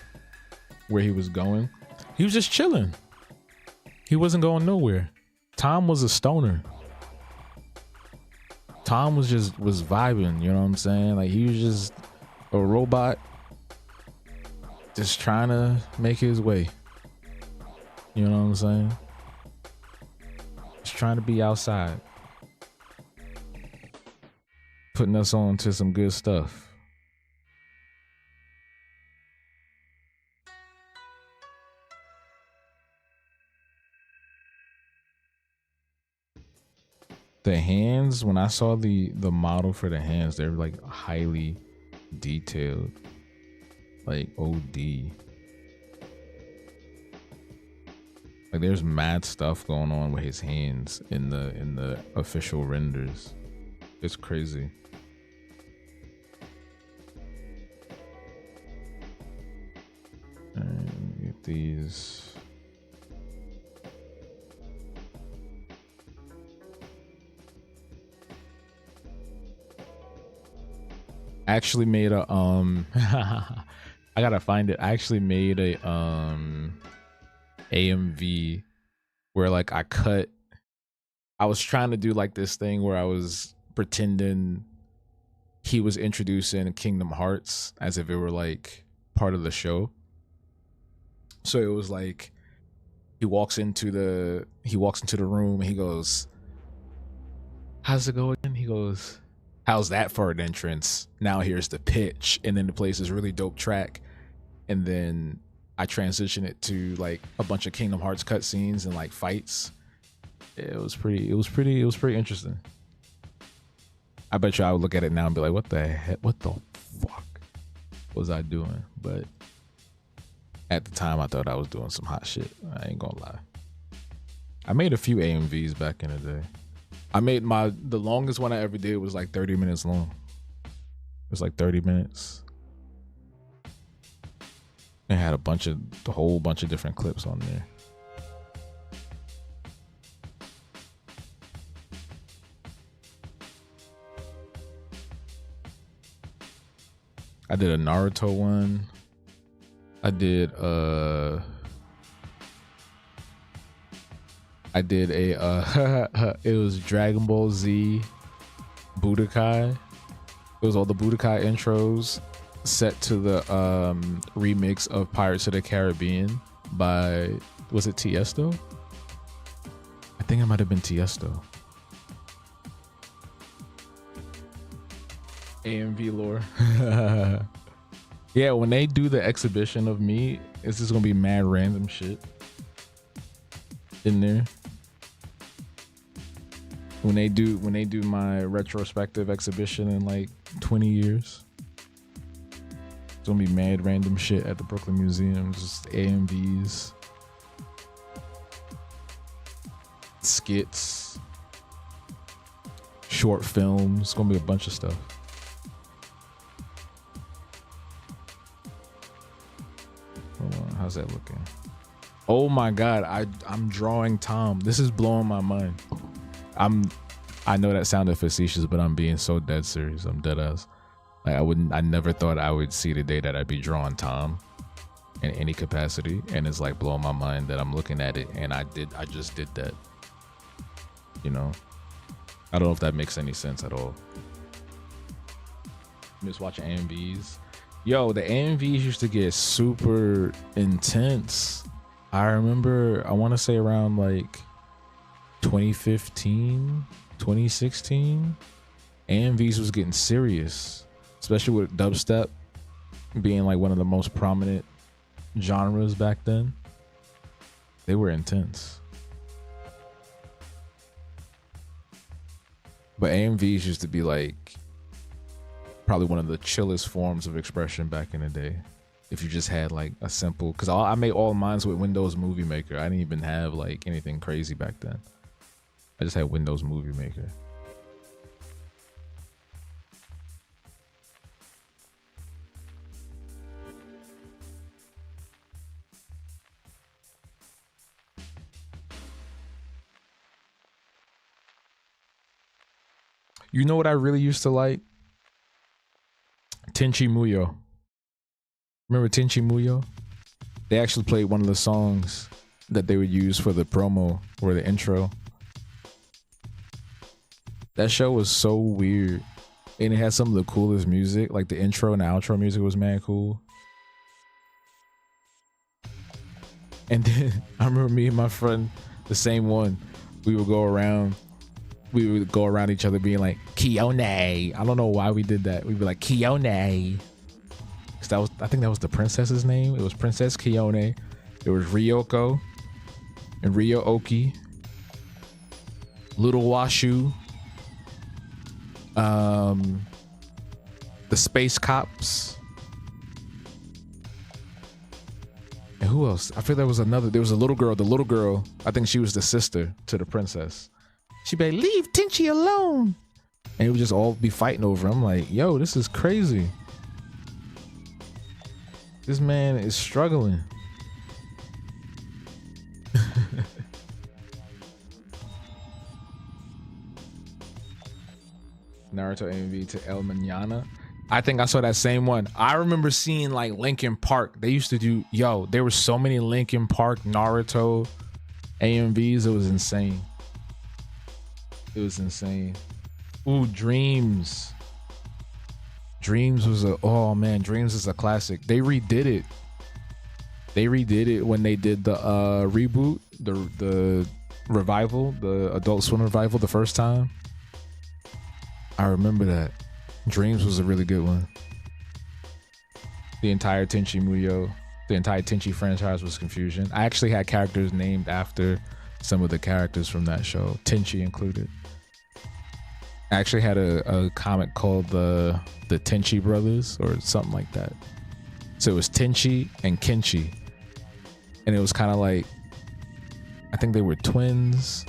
where he was going. He was just chilling. He wasn't going nowhere. Tom was a stoner. Tom was vibing, you know what I'm saying? Like, he was just a robot just trying to make his way. You know what I'm saying? Just trying to be outside. Putting us on to some good stuff. The hands, when I saw the model for the hands, they're like highly detailed, like OD. Like, there's mad stuff going on with his hands in the official renders. It's crazy. And get these. Actually made a I gotta find it. I actually made a AMV where, like, I was trying to do like this thing where I was pretending he was introducing Kingdom Hearts as if it were like part of the show. So it was like he walks into the room and he goes, "How's it go again?" He goes, "How's that for an entrance? Now here's the pitch." And then the place is really dope track. And then I transition it to like a bunch of Kingdom Hearts cutscenes and like fights. It was pretty interesting. I bet you I would look at it now and be like, what the heck? What the fuck was I doing? But at the time I thought I was doing some hot shit. I ain't gonna lie. I made a few AMVs back in the day. I made the longest one I ever did was like 30 minutes long. It was like 30 minutes. It had a whole bunch of different clips on there. I did a Naruto one. I did a it was Dragon Ball Z Budokai. It was all the Budokai intros set to the remix of Pirates of the Caribbean by, was it Tiesto? I think it might have been Tiesto. AMV lore. Yeah, when they do the exhibition of me, it's just gonna be mad random shit in there. When they do my retrospective exhibition in like 20 years, it's gonna be mad random shit at the Brooklyn Museum. Just AMVs, skits, short films. It's gonna be a bunch of stuff. Hold on, how's that looking? Oh my god, I'm drawing Tom. This is blowing my mind. I know that sounded facetious, but I'm being so dead serious. I'm dead ass. Like I never thought I would see the day that I'd be drawing Tom in any capacity, and it's like blowing my mind that I'm looking at it and I just did that. You know? I don't know if that makes any sense at all. I'm just watching AMVs. Yo, the AMVs used to get super intense. I remember, I want to say around like 2015, 2016, AMVs was getting serious, especially with dubstep being like one of the most prominent genres back then. They were intense. But AMVs used to be like probably one of the chillest forms of expression back in the day. If you just had like a simple, because I made all mines with Windows Movie Maker. I didn't even have like anything crazy back then. I just had Windows Movie Maker. You know what I really used to like? Tenchi Muyo. Remember Tenchi Muyo? They actually played one of the songs that they would use for the promo or the intro. That show was so weird. And it had some of the coolest music. Like the intro and the outro music was mad cool. And then I remember me and my friend, the same one, we would go around each other being like, Kione. I don't know why we did that. We'd be like, Kione. Because I think that was the princess's name. It was Princess Kione. There was Ryoko and Ryo Oki. Little Washu. The Space Cops. And who else? I feel there was a little girl. The little girl, I think she was the sister to the princess. She'd be like, leave Tenchi alone. And it would just all be fighting over. I'm like, yo, this is crazy. This man is struggling. Naruto AMV to El Mañana. I think I saw that same one. I remember seeing like Linkin Park. They used to do, there were so many Linkin Park Naruto AMVs. It was insane. It was insane. Ooh, Dreams. Dreams was Dreams is a classic. They redid it. When they did the reboot, the revival, the Adult Swim revival the first time. I remember that. Dreams was a really good one. The entire Tenchi Muyo, the entire Tenchi franchise was confusion. I actually had characters named after some of the characters from that show, Tenchi included. I actually had a comic called the Tenchi Brothers or something like that. So it was Tenchi and Kenchi. And it was kind of like, I think they were twins.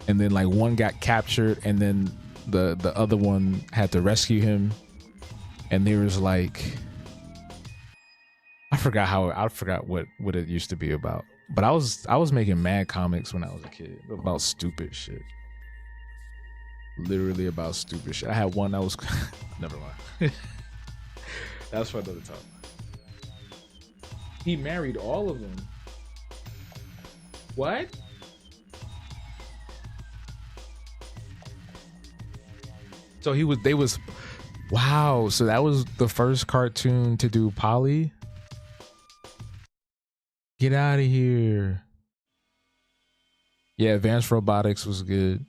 And then like one got captured and then the other one had to rescue him. And there was like, I forgot what it used to be about. But I was making mad comics when I was a kid about stupid shit. Literally about stupid shit. I had one that was never mind. That was for another time. He married all of them. What? So wow. So that was the first cartoon to do poly? Get out of here. Yeah, Advanced Robotics was good.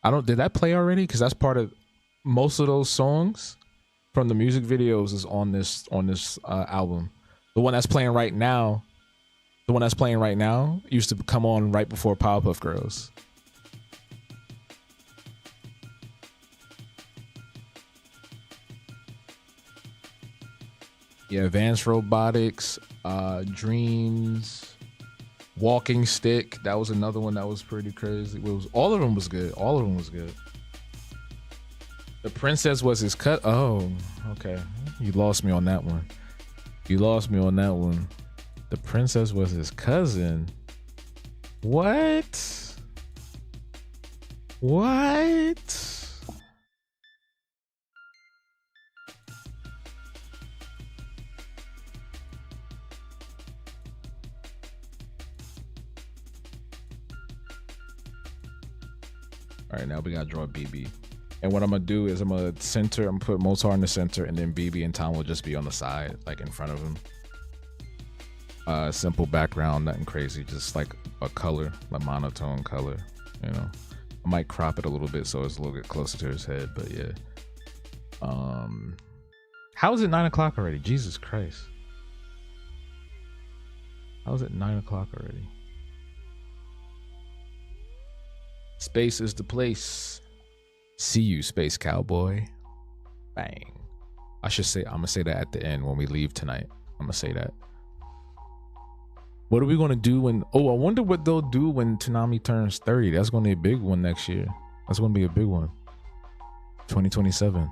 Did that play already? Because that's part of most of those songs from the music videos is on this album. The one that's playing right now used to come on right before Powerpuff Girls. Yeah, Advanced Robotics, Dreams, Walking Stick. That was another one that was pretty crazy. It was all of them was good. All of them was good. The Princess was his cut. Oh, okay. You lost me on that one. You lost me on that one. The Princess was his cousin. What? What? All right, now we gotta draw BB. And what I'm gonna do is I'm gonna put Moltar in the center, and then BB and Tom will just be on the side, like in front of him. Simple background, nothing crazy, just like a color, a monotone color, you know. I might crop it a little bit so it's a little bit closer to his head, but yeah. How is it 9 o'clock already? Jesus Christ. How is it 9 o'clock already? Space is the place. See you, Space Cowboy. Bang. I'm gonna say that at the end when we leave tonight. I'm gonna say that. What are we gonna do when, I wonder what they'll do when Toonami turns 30. That's gonna be a big one next year. That's gonna be a big one. 2027.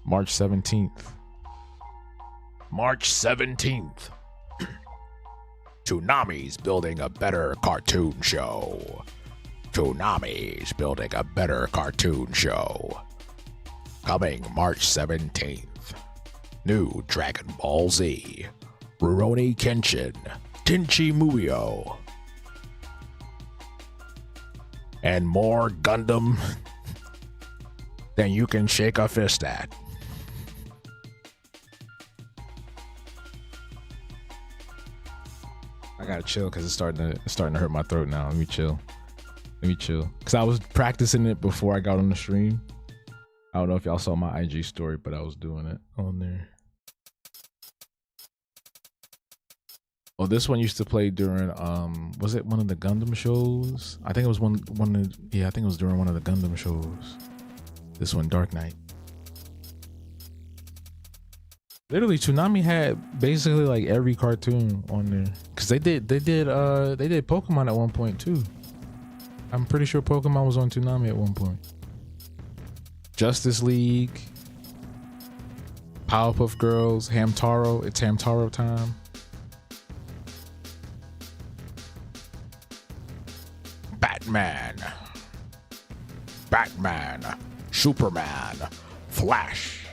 March 17th. March 17th. Toonami's building a better cartoon show. Toonami's building a better cartoon show. Coming March 17th. New Dragon Ball Z. Rurouni Kenshin. Tenchi Muyo. And more Gundam than you can shake a fist at. I gotta chill because it's starting to hurt my throat now. Let me chill. Because I was practicing it before I got on the stream. I don't know if y'all saw my IG story, but I was doing it on there. Oh, this one used to play during was it one of the Gundam shows? I think it was I think it was during one of the Gundam shows. This one, Dark Knight. Literally, Toonami had basically like every cartoon on there. Cause they did Pokemon at one point too. I'm pretty sure Pokemon was on Toonami at one point. Justice League, Powerpuff Girls, Hamtaro. It's Hamtaro time. Batman, Superman, Flash.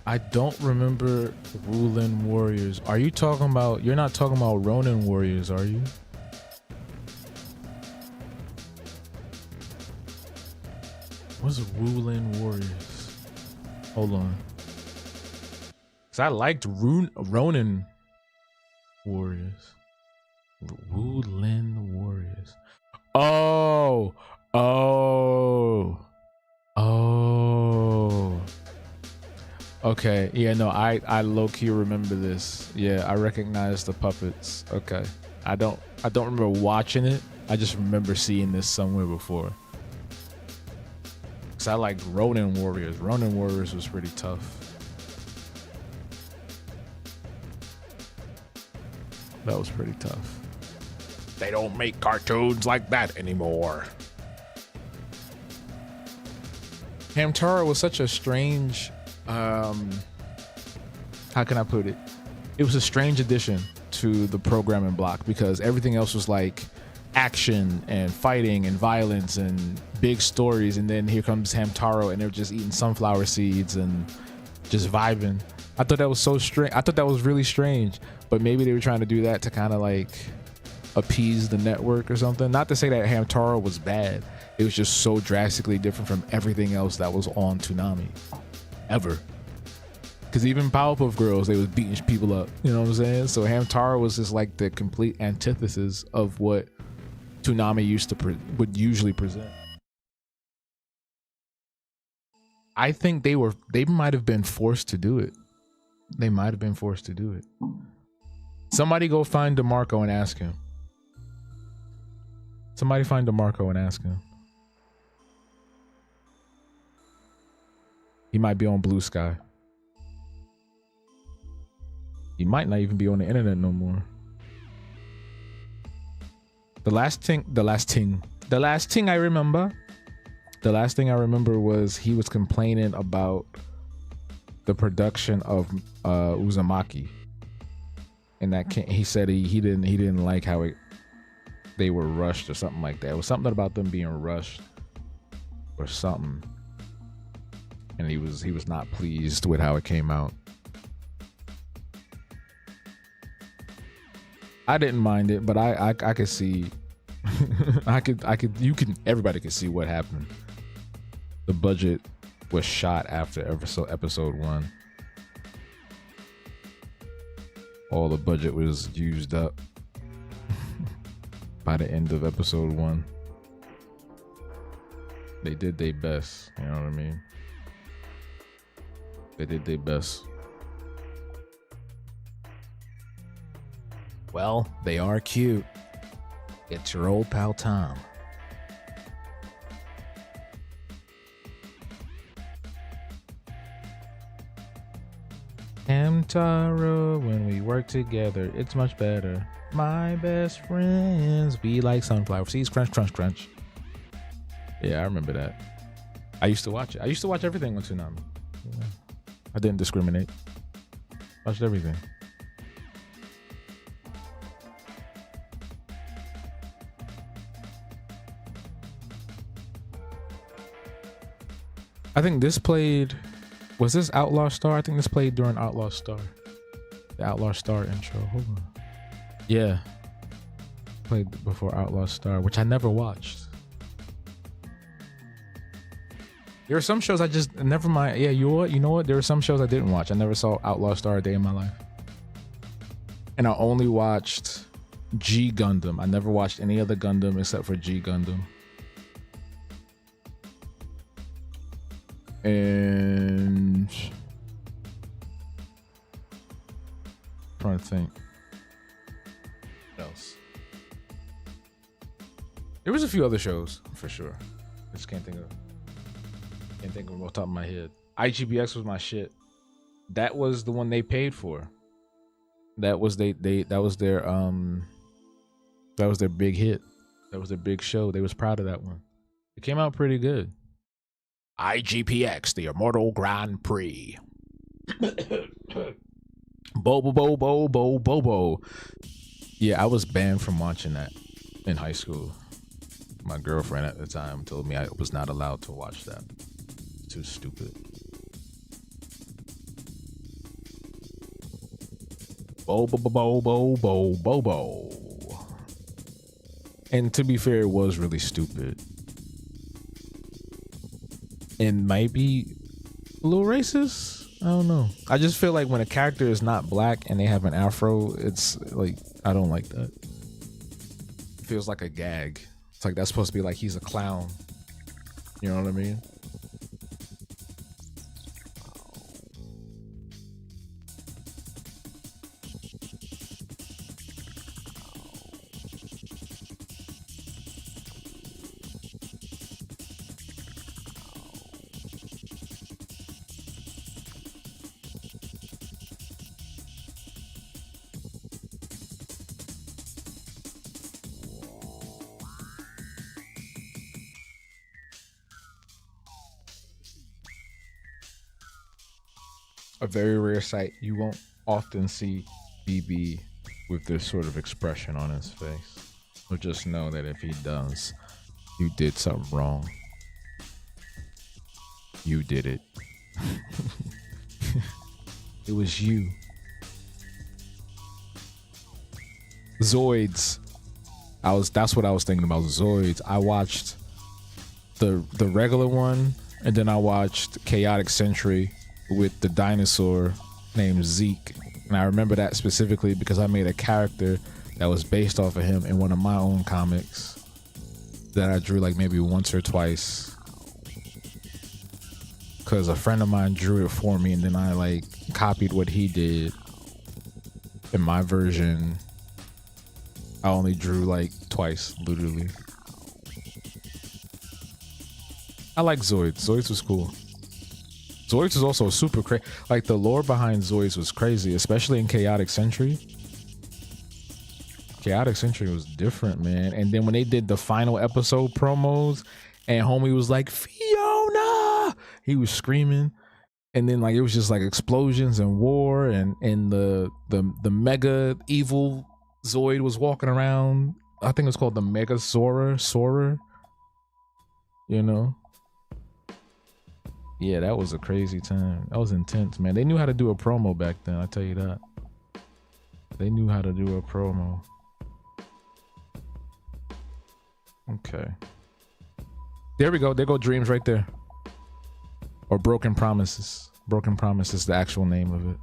I don't remember Wulin Warriors. Are you talking about, you're not talking about Ronin Warriors, are you? What's Wulin Warriors? Hold on. Cause I liked Ronin Warriors. Wulin Warriors. Oh. Okay. Yeah, no, I low-key remember this. Yeah, I recognize the puppets. Okay. I don't remember watching it. I just remember seeing this somewhere before. Cause I liked Ronin Warriors. Ronin Warriors was pretty tough. That was pretty tough. They don't make cartoons like that anymore. Hamtaro was such a strange, how can I put it? It was a strange addition to the programming block because everything else was like action and fighting and violence and big stories, and then here comes Hamtaro and they're just eating sunflower seeds and just vibing. I thought that was so strange. I thought that was really strange, but maybe they were trying to do that to kind of like appease the network or something. Not to say that Hamtaro was bad. It was just so drastically different from everything else that was on Toonami ever. Because even Powerpuff Girls, they was beating people up. You know what I'm saying? So Hamtaro was just like the complete antithesis of what Toonami would usually present. I think they might have been forced to do it. They might have been forced to do it. Somebody go find DeMarco and ask him. Somebody find DeMarco and ask him. He might be on Blue Sky. He might not even be on the internet no more. The last thing I remember was he was complaining about the production of Uzumaki, and that he said he didn't like how they were rushed or something like that. It was something about them being rushed or something, and he was not pleased with how it came out. I didn't mind it, but I could see everybody could see what happened. The budget was shot after episode 1. All the budget was used up by the end of episode 1. They did their best, you know what I mean? They did their best. Well, they are cute. It's your old pal Tom. Hamtaro, when we work together, it's much better. My best friends be like sunflower seeds. Crunch, crunch, crunch. Yeah, I remember that. I used to watch it. I used to watch everything on Toonami. Yeah. I didn't discriminate. Watched everything. I think this played. Was this Outlaw Star? I think this played during Outlaw Star. The Outlaw Star intro. Hold on. Yeah. Played before Outlaw Star, which I never watched. There are some shows I just never mind. Yeah, you know what? There are some shows I didn't watch. I never saw Outlaw Star a day in my life. And I only watched G Gundam. I never watched any other Gundam except for G Gundam. And trying to think what else. There was a few other shows for sure. I just can't think of them off the top of my head. IGBX was my shit. That was the one they paid for. That was their big hit. That was their big show. They was proud of that one. It came out pretty good. IGPX, the Immortal Grand Prix. Bobo. Yeah, I was banned from watching that in high school. My girlfriend at the time told me I was not allowed to watch that. Too stupid. Bobo. And to be fair, it was really stupid. And might be a little racist. I don't know. I just feel like when a character is not black and they have an afro, it's like, I don't like that. It feels like a gag. It's like that's supposed to be like he's a clown. You know what I mean? A very rare sight. You won't often see BB with this sort of expression on his face. Or just know that if he does, you did something wrong. You did it. It was you. Zoids. That's what I was thinking about. Zoids. I watched the regular one, and then I watched Chaotic Century with the dinosaur named Zeke. And I remember that specifically because I made a character that was based off of him in one of my own comics that I drew like maybe once or twice. Because a friend of mine drew it for me, and then I like copied what he did. In my version, I only drew like twice, literally. I like Zoids. Zoids was cool. Zoids is also super crazy. Like the lore behind Zoids was crazy, especially in Chaotic Century. Chaotic Century was different, man. And then when they did the final episode promos and homie was like, Fiona, he was screaming. And then like it was just like explosions and war and the mega evil Zoid was walking around. I think it's called the Mega Soarer. You know? Yeah, that was a crazy time. That was intense, man. They knew how to do a promo back then, I tell you that. They knew how to do a promo. Okay. There we go. There go Dreams right there. Or Broken Promises. Broken Promises, the actual name of it.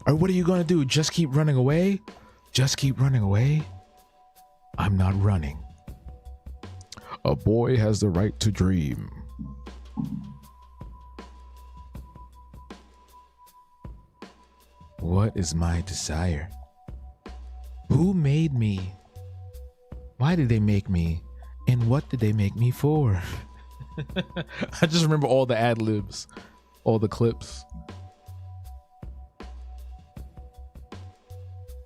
Or what are you gonna do? Just keep running away? Just keep running away? I'm not running. A boy has the right to dream. What is my desire? Who made me? Why did they make me? And what did they make me for? I just remember all the ad libs, all the clips.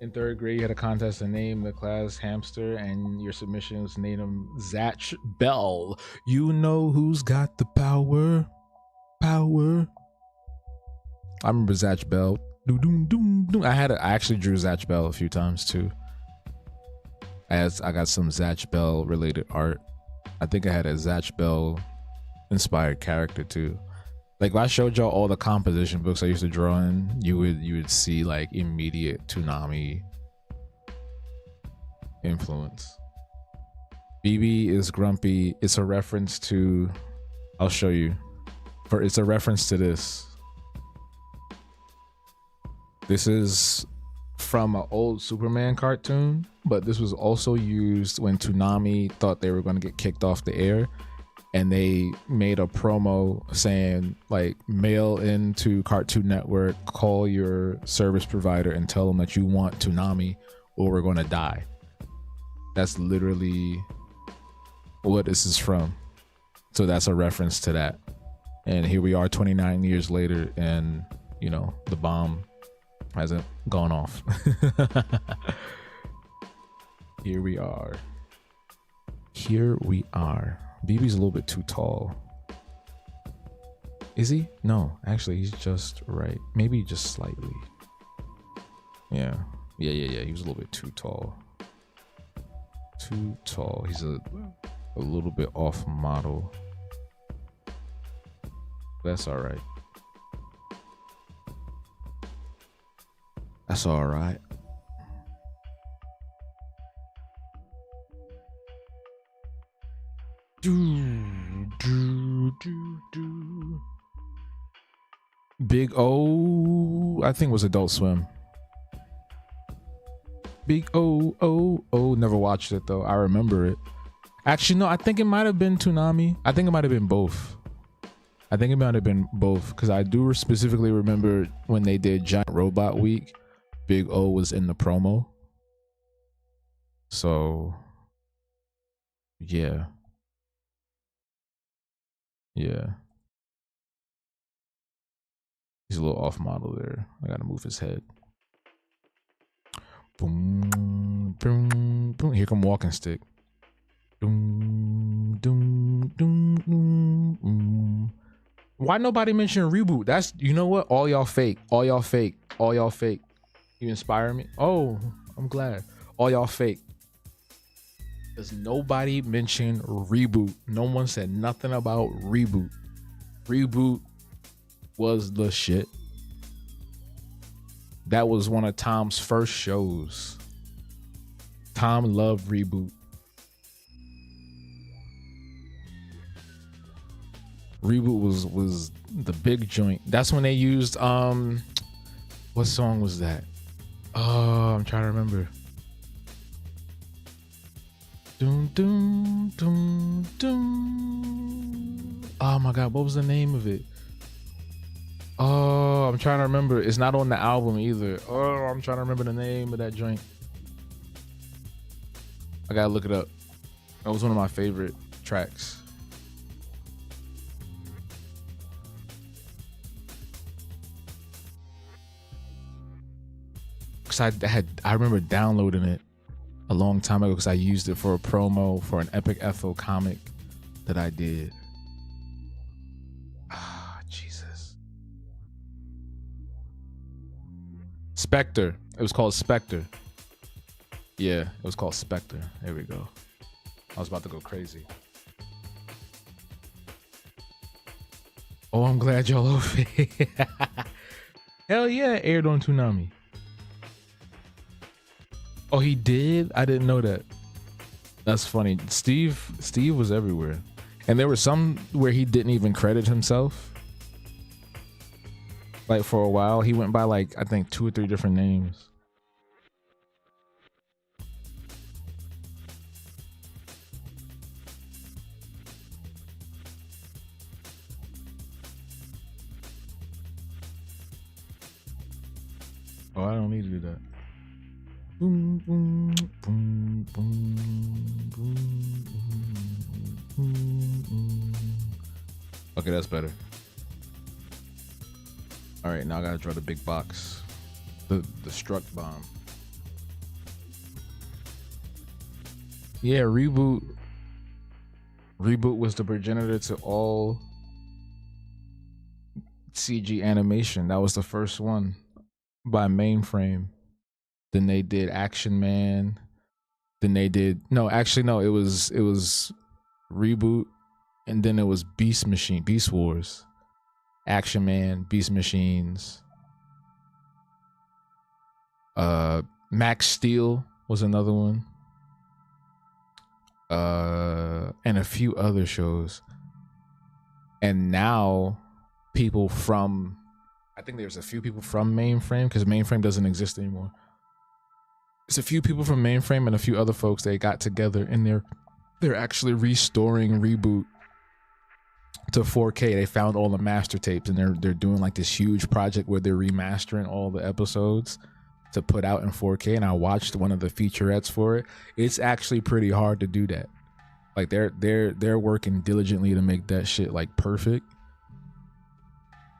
In third grade, you had a contest to name the class hamster, and your submission was name him Zatch Bell. You know who's got the power? Power. I remember Zatch Bell. I actually drew Zatch Bell a few times too. As I got some Zatch Bell related art. I think I had a Zatch Bell inspired character too. Like if I showed y'all all the composition books I used to draw in, you would see like immediate Toonami influence. BB is grumpy. It's a reference to, I'll show you. It's a reference to this. This is from an old Superman cartoon, but this was also used when Toonami thought they were going to get kicked off the air, and they made a promo saying like, mail into Cartoon Network, call your service provider and tell them that you want Toonami or we're going to die. That's literally what this is from. So that's a reference to that. And here we are 29 years later, and you know, the bomb hasn't gone off. Here we are. BB's a little bit too tall. Is he? No, actually he's just right. Maybe just slightly. Yeah. He was a little bit too tall. He's a little bit off model. That's all right. That's all right. Big O, I think it was Adult Swim. Big O, never watched it though. I remember it. Actually, no, I think it might have been Toonami. I think it might have been both. Because I do specifically remember when they did Giant Robot Week, Big O was in the promo. So, yeah. He's a little off model there. I gotta move his head. Boom, boom, boom. Here come Walking Stick. Doom, doom, doom, doom, doom. Why nobody mention Reboot? That's, you know what? All y'all fake. You inspire me. Oh, I'm glad. All y'all fake. Does nobody mention Reboot? No one said nothing about Reboot. Reboot was the shit. That was one of Tom's first shows. Tom loved Reboot. Reboot was the big joint. That's when they used what song was that? Oh, I'm trying to remember. Doom doom doom doom. Oh my god, what was the name of it? Oh, I'm trying to remember. It's not on the album either. Oh, I'm trying to remember the name of that joint. I gotta look it up. That was one of my favorite tracks. Cause I remember downloading it a long time ago because I used it for a promo for an Epic Ethel comic that I did. Ah, Jesus. Spectre. It was called Spectre. Yeah, it was called Spectre. There we go. I was about to go crazy. Oh, I'm glad y'all over it. Hell yeah, aired on Toonami. Oh, he did? I didn't know that. That's funny. Steve was everywhere. And there were some where he didn't even credit himself. Like for a while, he went by like, I think 2 or 3 different names. Oh, I don't need to do that. Boom, boom, boom, boom, boom, boom, boom. Okay, that's better. All right, now I gotta draw the big box. The struck bomb. Yeah, Reboot. Reboot was the progenitor to all CG animation. That was the first one by Mainframe. Then they did Action Man. Then they did it was Reboot, and then it was Beast Wars, Action Man, Beast Machines. Max Steel was another one. And a few other shows. And now I think there's a few people from Mainframe, because Mainframe doesn't exist anymore. There's a few people from Mainframe and a few other folks they got together, and they're actually restoring Reboot to 4K. They found all the master tapes, and they're doing like this huge project where they're remastering all the episodes to put out in 4K. And I watched one of the featurettes for it. It's actually pretty hard to do that. Like they're working diligently to make that shit like perfect.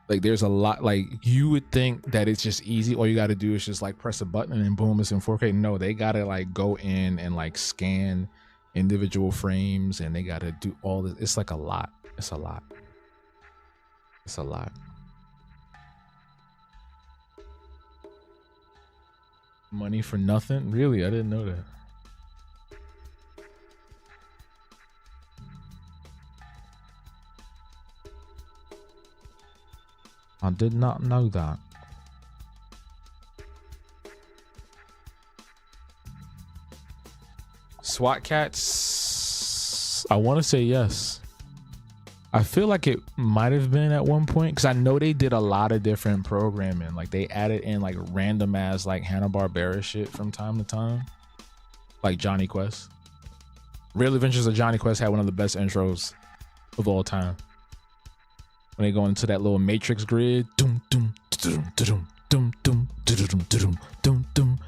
Like there's a lot, like you would think that it's just easy. All you got to do is just like press a button and boom, it's in 4K. No, they got to like go in and like scan individual frames, and they got to do all this. It's like a lot. It's a lot. It's a lot. Money for nothing? Really? I didn't know that. I did not know that. SWAT Cats, I want to say yes. I feel like it might have been at one point, because I know they did a lot of different programming. Like they added in like random ass like Hanna-Barbera shit from time to time, like Johnny Quest. Real Adventures of Johnny Quest had one of the best intros of all time. When they go into that little matrix grid, doom doom doom doom doom doom doom doom doom doom doom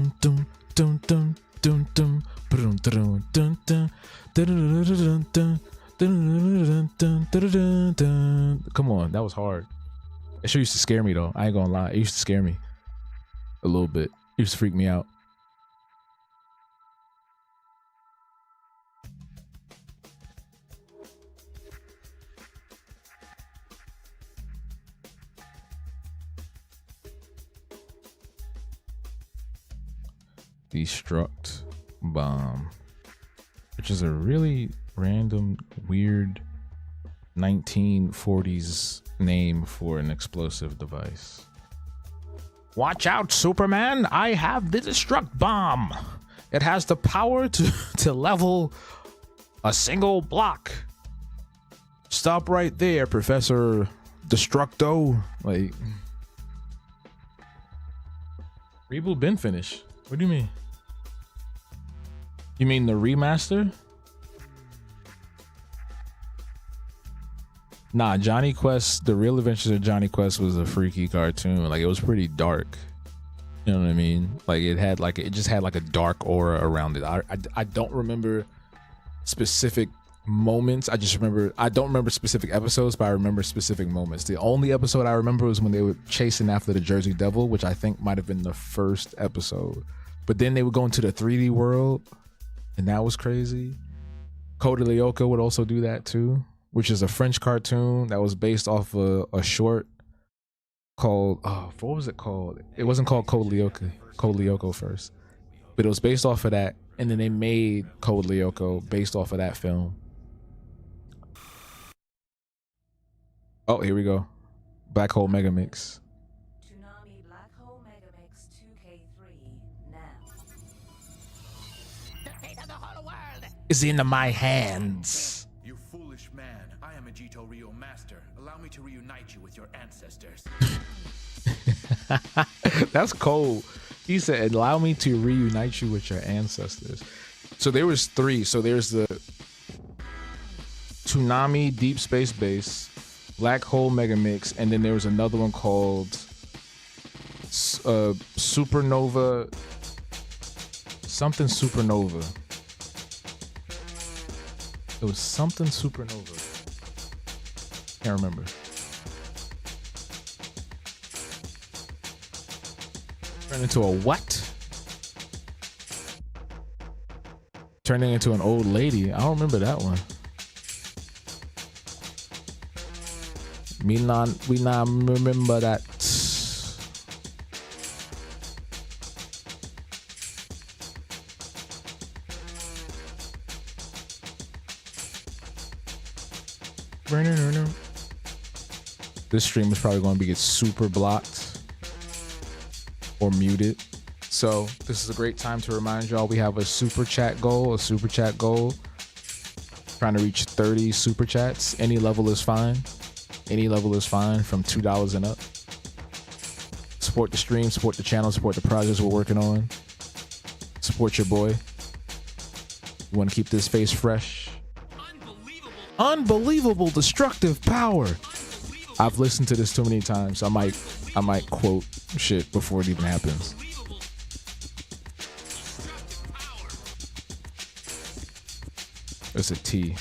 doom doom doom doom doom boom doom dun dun dun dun dun. Come on, that was hard. It sure used to scare me though. I ain't gonna lie, it used to scare me a little bit. It used to freak me out. Destruct Bomb, which is a really random, weird 1940s name for an explosive device. Watch out, Superman! I have the Destruct Bomb. It has the power to level a single block. Stop right there, Professor Destructo. Like, Reboot been finished. What do you mean? You mean the remaster? Nah, Johnny Quest, The Real Adventures of Johnny Quest was a freaky cartoon. Like, it was pretty dark. You know what I mean? Like it just had like a dark aura around it. I don't remember specific moments. I don't remember specific episodes, but I remember specific moments. The only episode I remember was when they were chasing after the Jersey Devil, which I think might have been the first episode. But then they would go into the 3D world, and that was crazy. Code Lyoko would also do that too, which is a French cartoon that was based off a short called, what was it called? It wasn't called Code Lyoko first, but it was based off of that, and then they made Code Lyoko based off of that film. Oh, here we go. Black Hole Mega Mix. Toonami Black Hole Mega Mix 2K3 now. The fate of the whole world is in my hands. You foolish man. I am a Jito Ryo master. Allow me to reunite you with your ancestors. That's cold. He said, allow me to reunite you with your ancestors. So there was 3. So there's the Toonami Deep Space Base, Black Hole Mega Mix, and then there was another one called Supernova, something Supernova. It was something Supernova. Can't remember. Turned into a what? Turning into an old lady. I don't remember that one. We not remember that. This stream is probably going to get super blocked or muted. So this is a great time to remind y'all we have a super chat goal. Trying to reach 30 super chats. Any level is fine. Any level is fine from $2 and up. Support the stream, support the channel, support the projects we're working on. Support your boy. We want to keep this face fresh. Unbelievable destructive power. I've listened to this too many times. I might quote shit before it even happens. It's a T.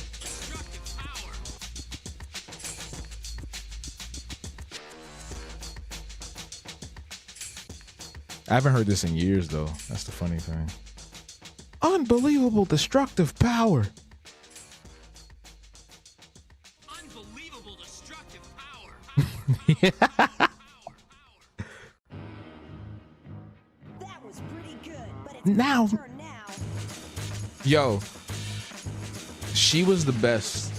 I haven't heard this in years though. That's the funny thing. Unbelievable destructive power. Unbelievable destructive power. Yeah. That was pretty good, but it's Now. my turn now. Yo, she was the best.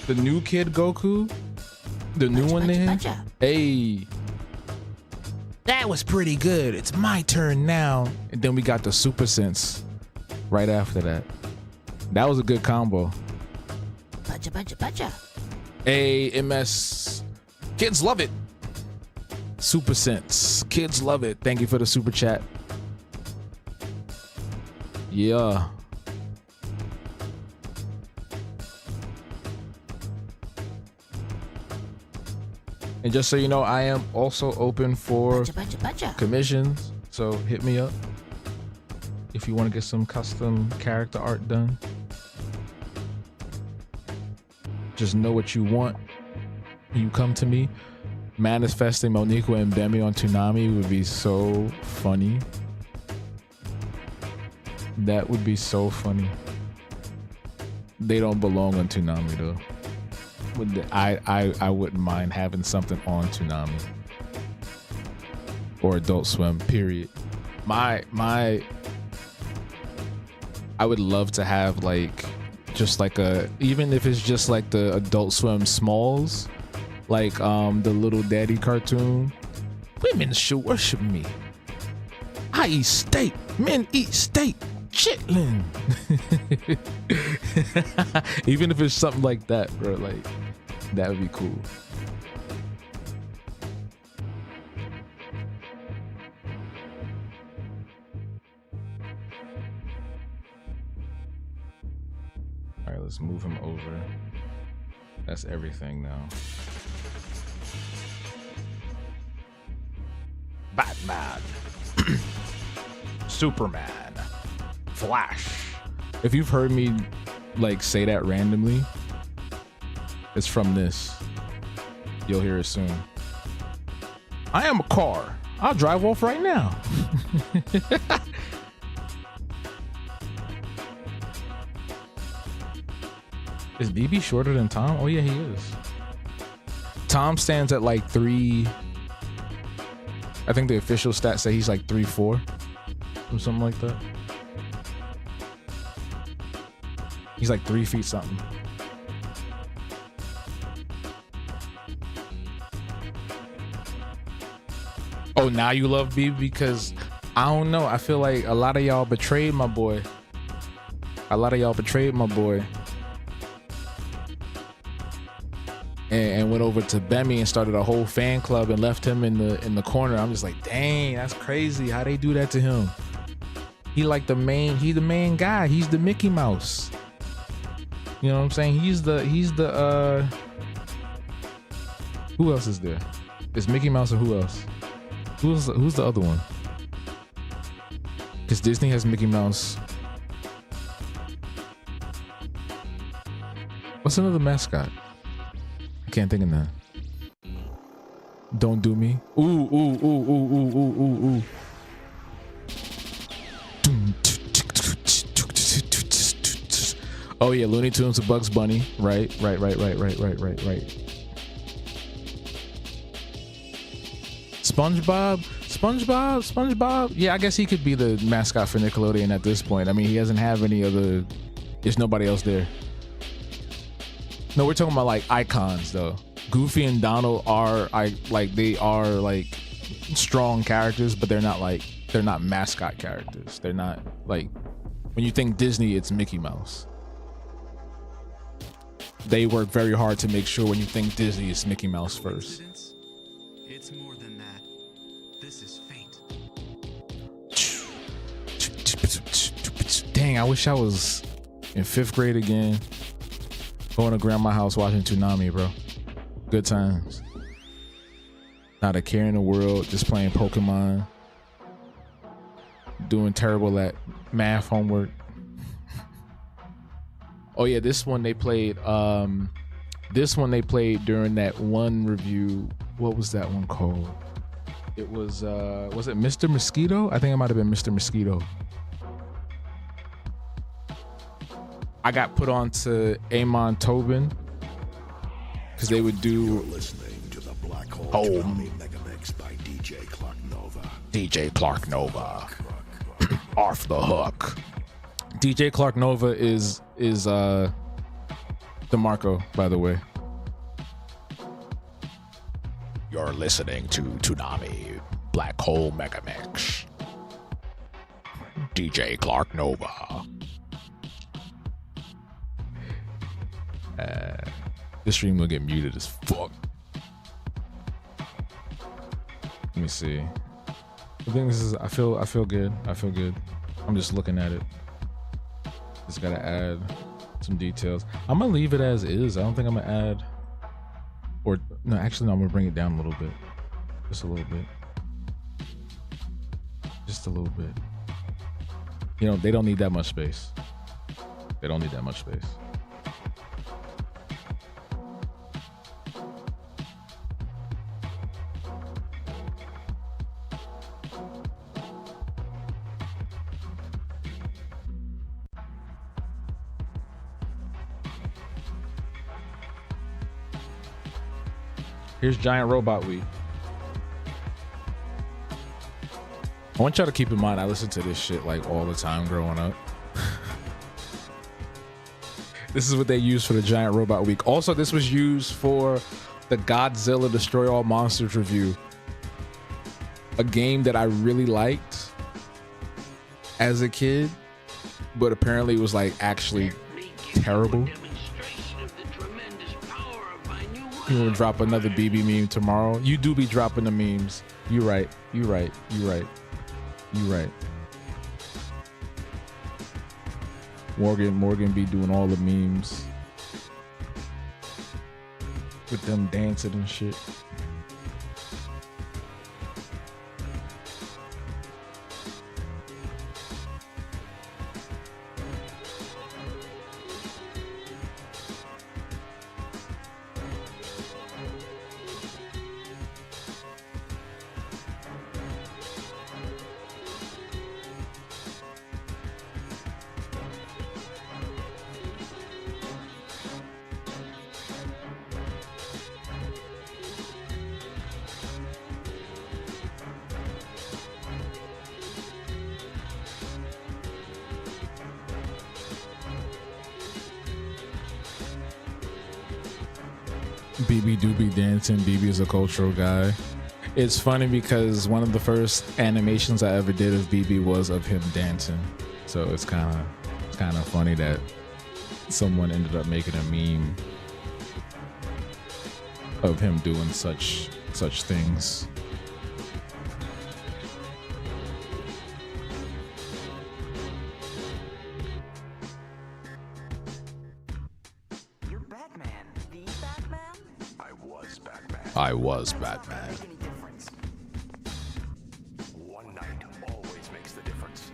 The new Kid Goku, the new one there. Hey, that was pretty good. It's my turn now. And then we got the Super Sense right after that. That was a good combo. Hey, MS. Kids love it. Super Sense. Kids love it. Thank you for the super chat. Yeah. And just so you know, I am also open for commissions. So hit me up if you want to get some custom character art done. Just know what you want. You come to me. Manifesting Monique and Bemi on Toonami would be so funny. That would be so funny. They don't belong on Toonami though. I wouldn't mind having something on Toonami or Adult Swim, period. I would love to have like just like even if it's just like the Adult Swim Smalls, like the Little Daddy cartoon. Women should worship me. I eat steak. Men eat steak. Chitlin. Even if it's something like that, bro, like that would be cool. All right, let's move him over. That's everything now. Batman. Superman, Flash. If you've heard me like say that randomly, it's from this. You'll hear it soon. I am a car. I'll drive off right now. Is BB shorter than Tom? Oh yeah, he is. Tom stands at like 3. I think the official stats say he's like 3'4" or something like that. He's like 3 feet something. Oh, now you love BB because I don't know. I feel like a lot of y'all betrayed my boy. And went over to Bemi and started a whole fan club and left him in the corner. I'm just like, dang, that's crazy. How they do that to him? He like the main guy. He's the Mickey Mouse. You know what I'm saying? He's the who else is there? It's Mickey Mouse or who else? Who's the other one? Because Disney has Mickey Mouse. What's another mascot? I can't think of that. Don't do me. Ooh. Oh yeah, Looney Tunes to Bugs Bunny. Right. SpongeBob. Yeah, I guess he could be the mascot for Nickelodeon at this point. I mean, he doesn't have any other. There's nobody else there. No, we're talking about like icons though. Goofy and Donald are they are strong characters, but they're not mascot characters. They're not like, when you think Disney, it's Mickey Mouse. They work very hard to make sure when you think Disney, it's Mickey Mouse first. It's more than that. This is fate. Dang, I wish I was in 5th grade again, going to grandma's house watching Toonami, bro. Good times. Not a care in the world, just playing Pokemon, doing terrible at math homework. Oh yeah, this one they played during that one review. What was that one called? It was it Mr. Mosquito? I think it might have been Mr. Mosquito. I got put on to Amon Tobin because they would do. You're listening to the Black Hole Toonami Megamix by DJ Clark Nova. DJ Clark Nova. Off the hook. DJ Clark Nova is DeMarco, by the way. You're listening to Toonami Black Hole Megamix. DJ Clark Nova. This stream will get muted as fuck. Let me see. I think this is. I feel good. I'm just looking at it. Just gotta add some details. I'm gonna leave it as is. I don't think I'm gonna add. Or no, actually, no. I'm gonna bring it down a little bit. Just a little bit. Just a little bit. You know, they don't need that much space. They don't need that much space. Here's Giant Robot Week. I want y'all to keep in mind I listened to this shit like all the time growing up. This is what they used for the Giant Robot Week. Also, this was used for the Godzilla Destroy All Monsters review. A game that I really liked as a kid, but apparently it was like actually terrible. You will drop another BB meme tomorrow. You do be dropping the memes. You right. Morgan be doing all the memes with them dancing and shit. BB do be dancing. BB is a cultural guy. It's funny because one of the first animations I ever did of BB was of him dancing. So it's kind of funny that someone ended up making a meme of him doing such things. You're Batman. The Batman? I was Batman. I was That's not gonna Batman. make any difference. One night always makes the difference.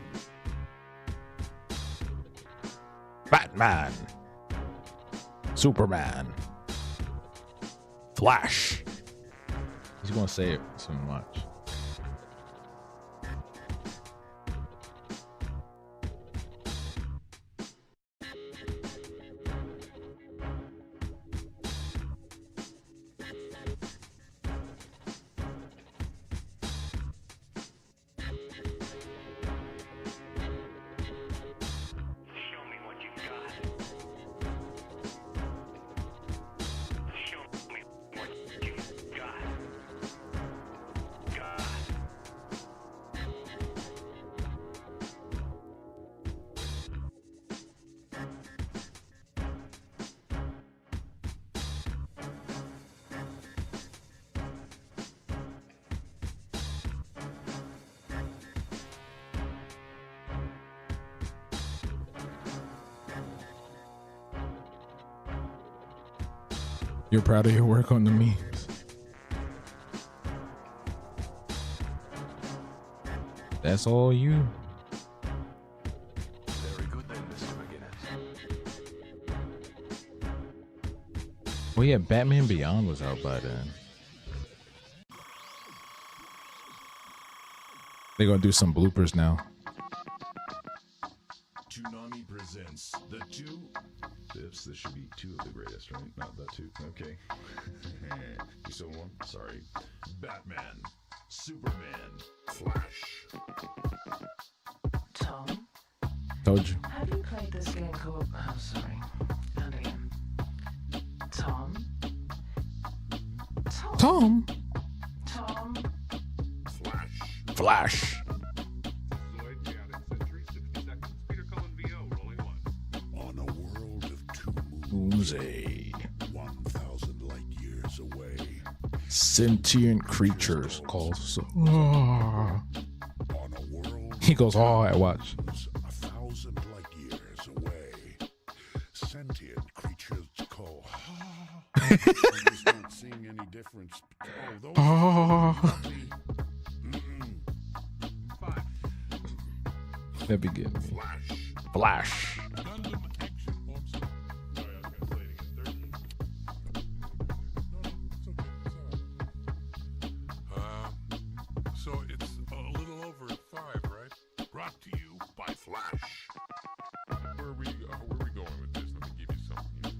Batman. Superman. Flash. He's gonna say it so much. Show me what you got. Show me what you got. God. You're proud of your work on the memes. That's all you. Very good then, Mr. McGinnis. Well, yeah, Batman Beyond was out by then. They're gonna do some bloopers now. Toonami presents the two. This should be two of the greatest, right? Not the two. Okay. You still one? Sorry. Batman, Superman, Flash. Tom, Told you. have you played this game called... Oh, sorry. And again. Tom? Tom. Tom? Flash. Flash. Lloyd, chaotic century, 60 seconds. Peter Cullen VO, rolling one. On a world of two Who's moons, a 1,000 light years away. sentient creatures called so. On a world He goes, oh, I watch. 1,000 light years away. Sentient creatures call. I'm just not seeing any difference. Oh, those. Oh, Mm-mm. 5. that be getting me. Flash. Flash. Gundam action. Oh, I'm sorry. Sorry, I was translating it. 13. No, it's okay. It's all right. So it's a little over 5, right? Brought to you by Flash. Where are we going with this? Let me give you something.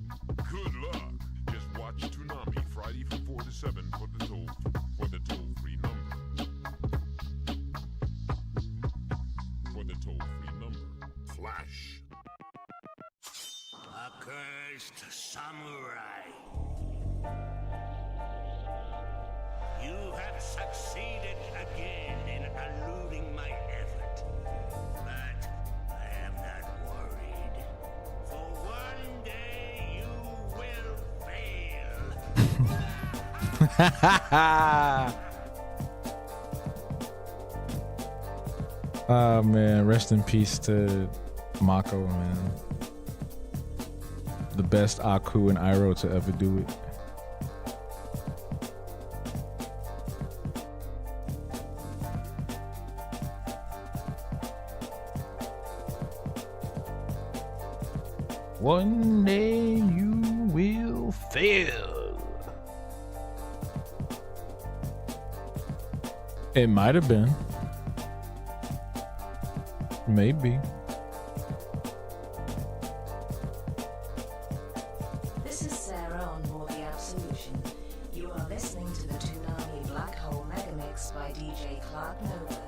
Good luck. Just watch Toonami Friday from 4 to 7 for the toll-free number. For the toll-free number. Flash. Accursed samurai. You have succeeded again in eluding my effort. But I am not worried. For one day you will fail. Oh man, rest in peace to Mako, man. The best Aku and Iroh to ever do it. One day you will fail. It might have been. Maybe. This is Sarah on board the Absolution. You are listening to the Toonami Black Hole Megamix by DJ Clark Nova.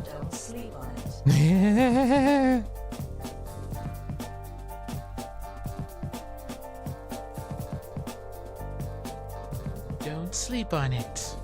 Don't sleep on it. Don't sleep on it.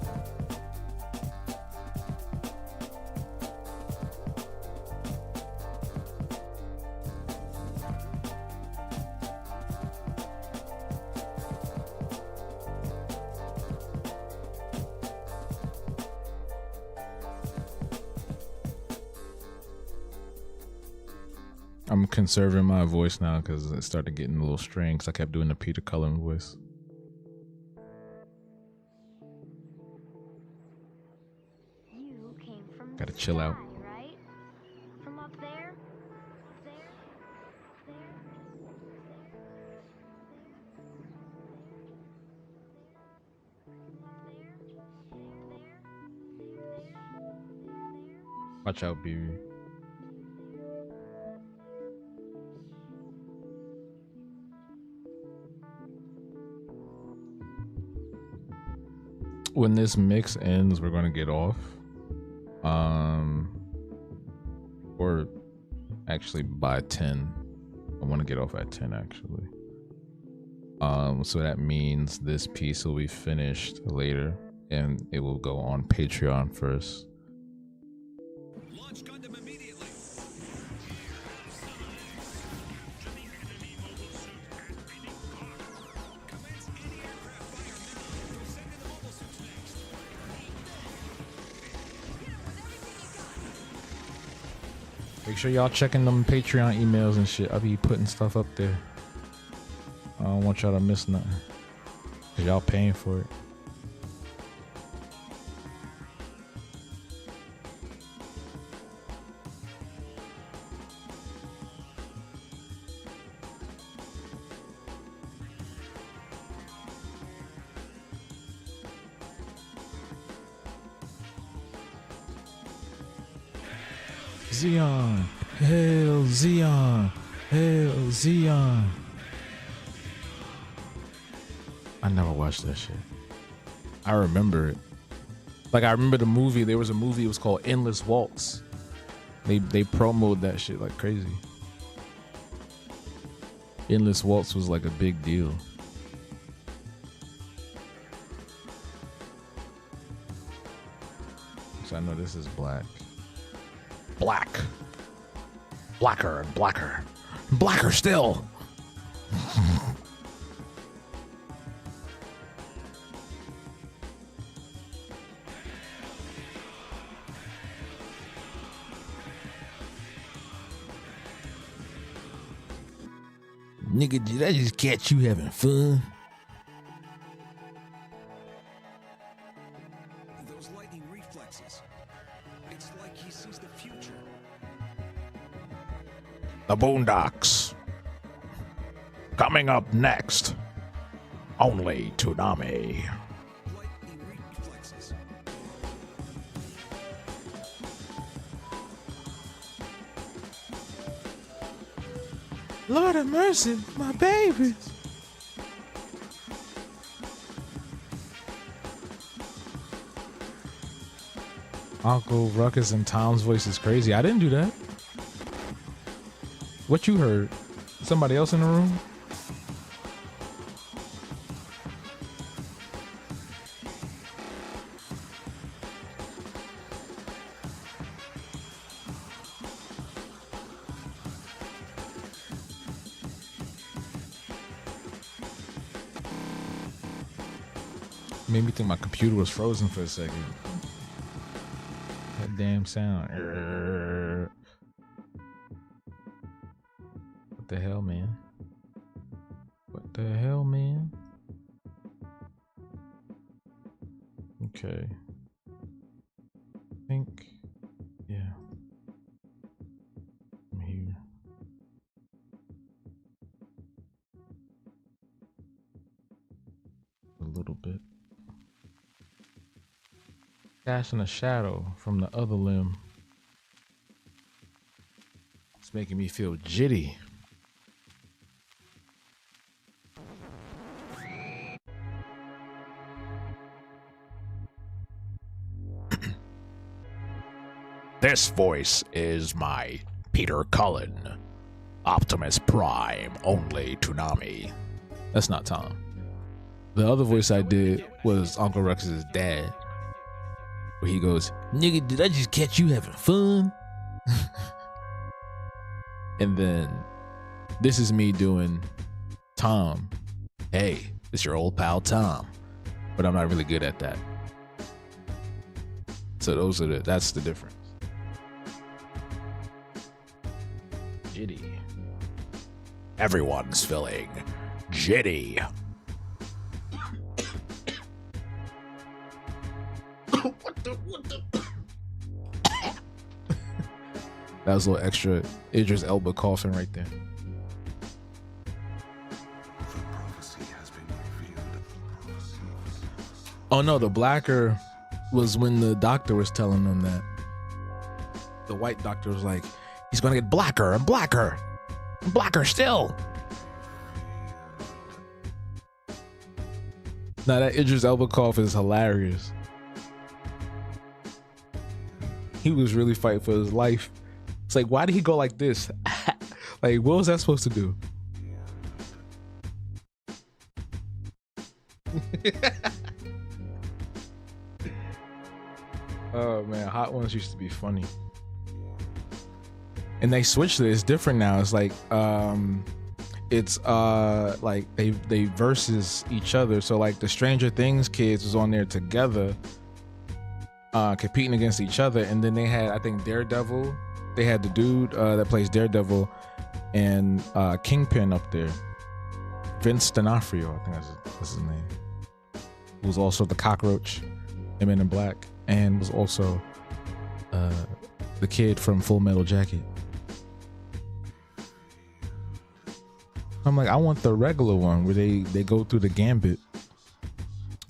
I'm conserving my voice now because it started getting a little strained because I kept doing the Peter Cullen voice. You came from Gotta the chill out. sky, right? From up there? There? Watch out, baby. When this mix ends, we're gonna get off. Or actually by 10. I want to get off at 10 actually. So that means this piece will be finished later and it will go on Patreon first. Launch Gundam immediately. Commence anti-aircraft fire now. Send in the mobile suits next. Make sure y'all checking them Patreon emails and shit. I'll be putting stuff up there. I don't want y'all to miss nothing. 'Cause y'all paying for it. Xeon, hail Xeon, hail Xeon. I never watched that shit. I remember it. Like I remember the movie. There was a movie. It was called Endless Waltz. They promoted that shit like crazy. Endless Waltz was like a big deal. So I know this is black. Black. Blacker and blacker. Blacker still. Nigga, did I just catch you having fun? Those lightning reflexes. It's like he sees the future. The Boondocks. Coming up next. Only Toonami. Lightning reflexes. Lord have mercy, my baby. Uncle Ruckus and Tom's voice is crazy. I didn't do that. What you heard? Somebody else in the room? Made me think my computer was frozen for a second. That damn sound. What the hell, man? What the hell, man? Okay. I think, yeah. I'm here. A little bit. Casting a shadow from the other limb. It's making me feel jitty. This voice is my Peter Cullen. Optimus Prime, only Toonami. That's not Tom. The other voice I did was Uncle Rex's dad, where he goes, "Nigga, did I just catch you having fun?" And then this is me doing Tom. "Hey, it's your old pal Tom," but I'm not really good at that. So that's the difference. Jitty. Everyone's feeling jitty. That was a little extra Idris Elba coughing right there. Oh no, the blacker was when the doctor was telling them that. The white doctor was like, he's gonna get blacker and blacker and blacker still. Now that Idris Elba cough is hilarious. He was really fighting for his life. It's like, why did he go like this? Like, what was that supposed to do? Oh man, Hot Ones used to be funny. And they switched it. It's different now. It's like it's like they versus each other. So like the Stranger Things kids was on there together, competing against each other. And then they had, I think, Daredevil. They had the dude that plays Daredevil and Kingpin up there. Vince D'Onofrio, I think that's his name. Who was also the cockroach in Men in Black, and was also the kid from Full Metal Jacket. I'm like, I want the regular one where they go through the gambit.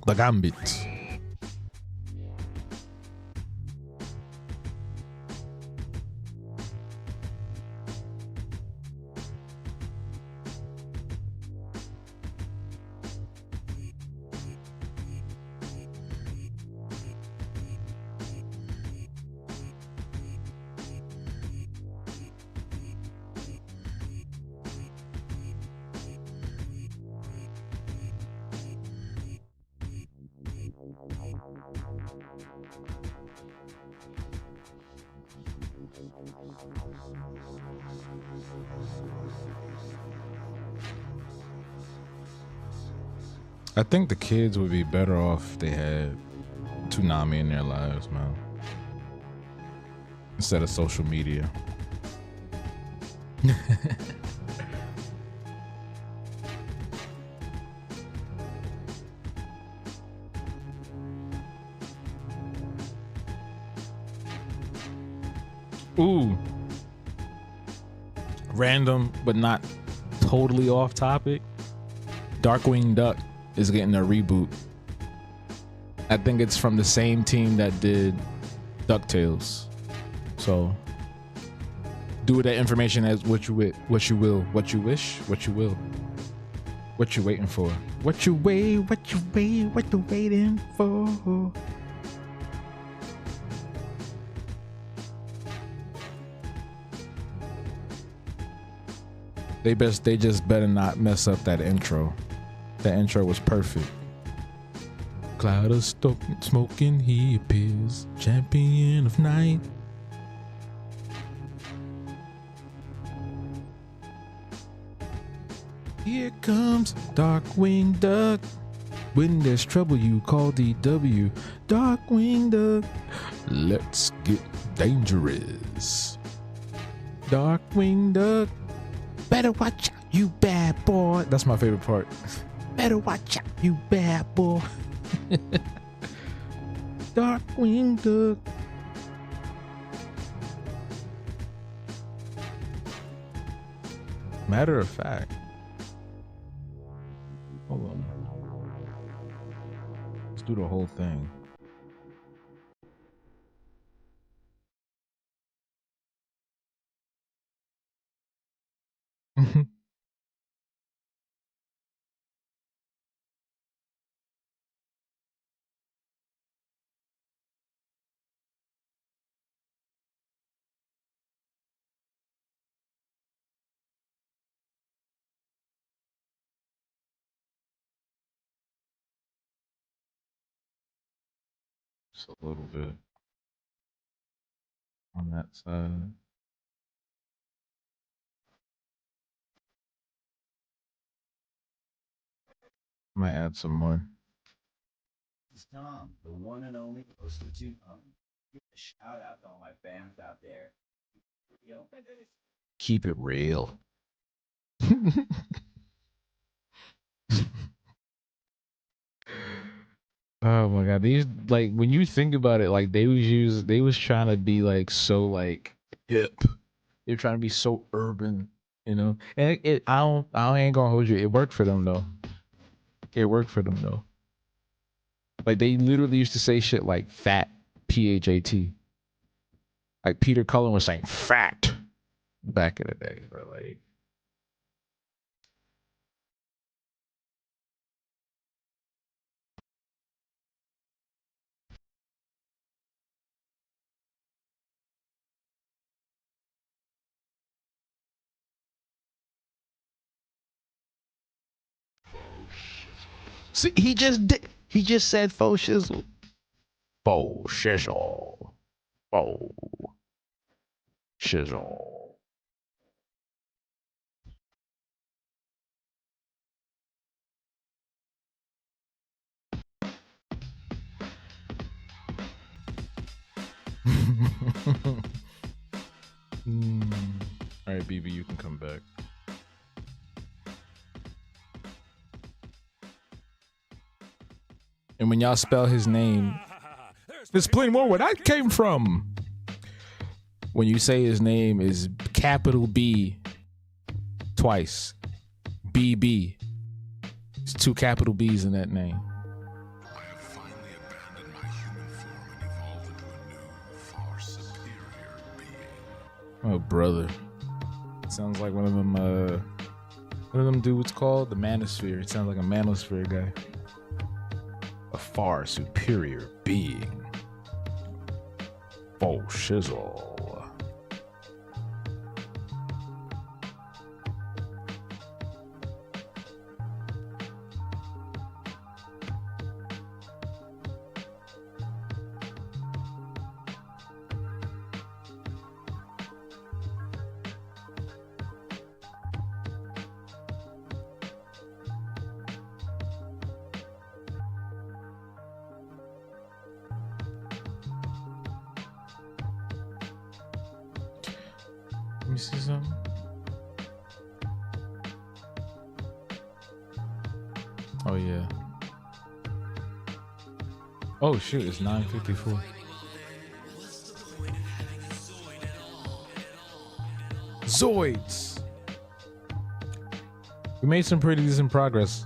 The gambit. I think the kids would be better off if they had Toonami in their lives, man. Instead of social media. Ooh. Random, but not totally off topic. Darkwing Duck is getting a reboot. I think it's from the same team that did DuckTales. So do with that information as what you will, what you wish, what you will. What you waiting for? What you waiting for? They just better not mess up that intro. That intro was perfect. Cloud of smoking, he appears, champion of night. Here comes Darkwing Duck. When there's trouble, you call DW. Darkwing Duck. Let's get dangerous. Darkwing Duck. Better watch out, you bad boy. That's my favorite part. Better watch out, you bad boy. Darkwing Duck. Matter of fact. Hold on. Let's do the whole thing. Just a little bit on that side. Might add some more. It's Tom, the one and only host of Two Give a shout out to all my fans out there. Keep it real. Oh my god, these, like, when you think about it, like, they was trying to be like so like hip. They're trying to be so urban, you know. And I ain't gonna hold you. It worked for them though. It worked for them though. Like, they literally used to say shit like fat, PHAT. Like Peter Cullen was saying fat back in the day, but like. See, he just did. He just said faux shizzle. Faux shizzle. Faux shizzle. All right, BB, you can come back. And when y'all spell his name, explain more where that came from. When you say his name is capital B twice, BB. There's two capital B's in that name. I have finally abandoned my human form and evolved into a new, far superior being. Oh, brother. Sounds like one of them dudes called the Manosphere. It sounds like a Manosphere guy. A far superior being. Oh, shizzle. Let me see something. Oh yeah. Oh shoot, it's 9:54. Zoids. We made some pretty decent progress.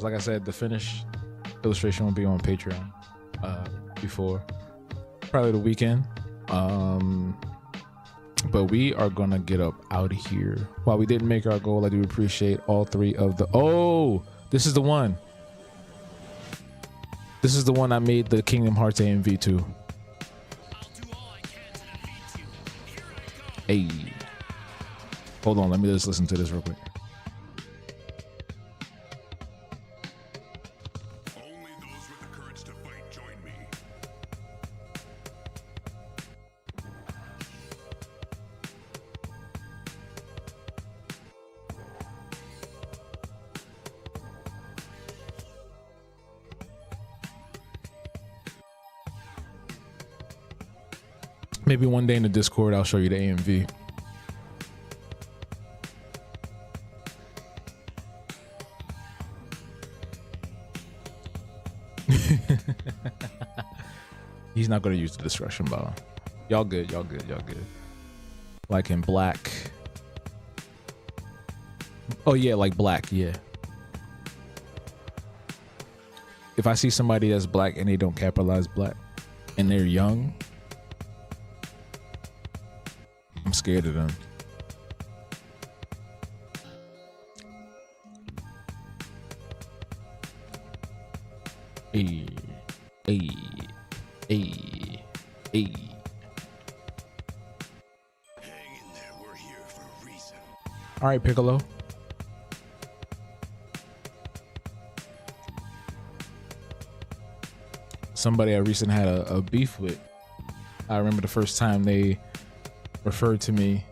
Like I said, the finished illustration will be on Patreon before probably the weekend. But we are gonna get up out of here. While we didn't make our goal, I do appreciate all three of the. Oh, this is the one. This is the one I made the Kingdom Hearts AMV to. Hey, hold on, let me just listen to this real quick. Only those with the courage to fight join me. Maybe one day in the Discord, I'll show you the AMV. He's not going to use the discretion bar. Y'all good. Like in black. Oh yeah, like black, yeah. If I see somebody that's black and they don't capitalize black and they're young, I'm scared of them. Hey. Hang in there, we're here for a reason. All right, Piccolo. somebody I recently had a beef with. I remember the first time they referred to me,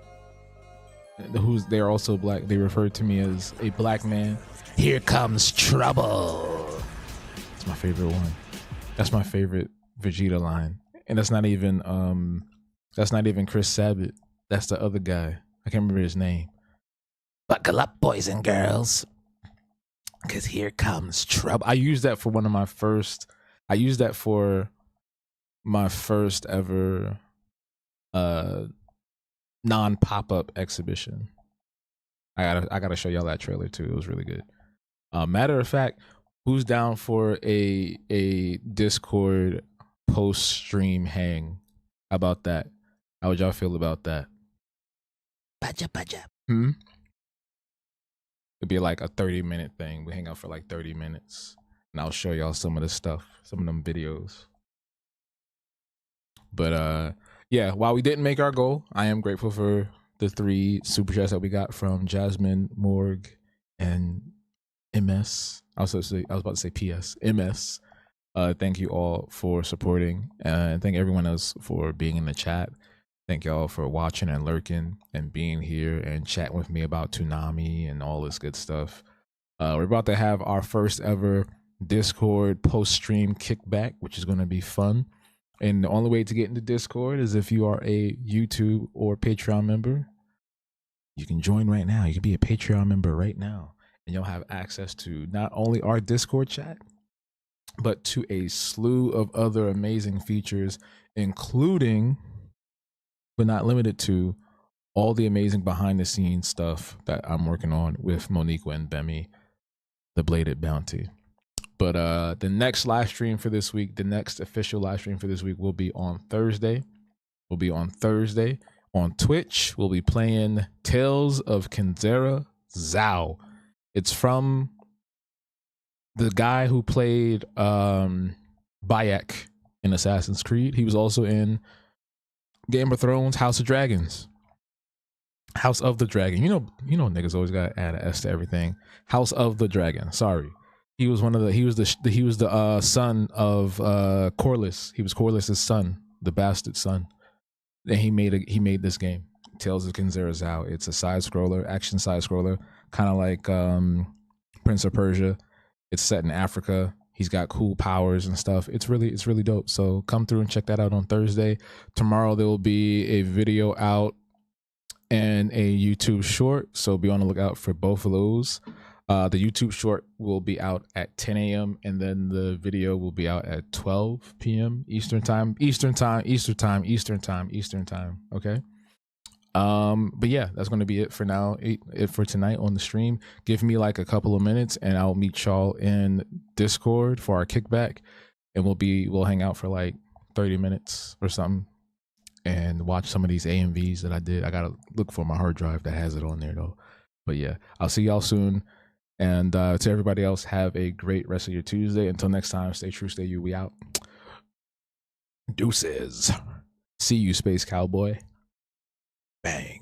they're also black, they referred to me as a black man. Here comes trouble. It's my favorite one. That's my favorite Vegeta line. And that's not even Chris Sabat. That's the other guy. I can't remember his name. Buckle up, boys and girls, because here comes trouble. I used that for my first ever non-pop-up exhibition. I gotta show y'all that trailer too. It was really good. Matter of fact, who's down for a Discord post-stream hang? How about that? How would y'all feel about that? It'd be like a 30-minute thing. We hang out for like 30 minutes. And I'll show y'all some of the stuff, some of them videos. But yeah, while we didn't make our goal, I am grateful for the 3 super chats that we got from Jasmine, Morg, and MS. I was about to say PS. MS. Thank you all for supporting. And thank everyone else for being in the chat. Thank y'all for watching and lurking and being here and chatting with me about Toonami and all this good stuff. We're about to have our first ever Discord post-stream kickback, which is going to be fun. And the only way to get into Discord is if you are a YouTube or Patreon member. You can join right now. You can be a Patreon member right now. And you'll have access to not only our Discord chat, but to a slew of other amazing features, including, but not limited to, all the amazing behind the scenes stuff that I'm working on with Moniqua and Bemi, the Bladed Bounty. But the next live stream for this week, the next official live stream for this week will be on Thursday. On Twitch, we'll be playing Tales of Kenzera Zhao. It's from the guy who played Bayek in Assassin's Creed. He was also in Game of Thrones, House of the Dragon. You know niggas always gotta add an S to everything. House of the Dragon. Sorry. He was the son of Corlys. He was Corlys' son, the bastard son. And he made this game, Tales of Kenzera Zhao. It's a action side scroller, kind of like Prince of Persia. It's set in Africa. He's got cool powers and stuff. It's really dope. So come through and check that out on Thursday. Tomorrow there will be a video out and a YouTube short. So be on the lookout for both of those. The YouTube short will be out at 10 a.m. and then the video will be out at 12 p.m. Eastern time. Okay. But yeah, that's going to be it for now. It for tonight on the stream. Give me like a couple of minutes and I'll meet y'all in Discord for our kickback, and we'll hang out for like 30 minutes or something and watch some of these AMVs that I did. I got to look for my hard drive that has it on there though. But yeah, I'll see y'all soon. And to everybody else, have a great rest of your Tuesday. Until next time, stay true, stay you. We out. Deuces. See you, Space Cowboy. Bang.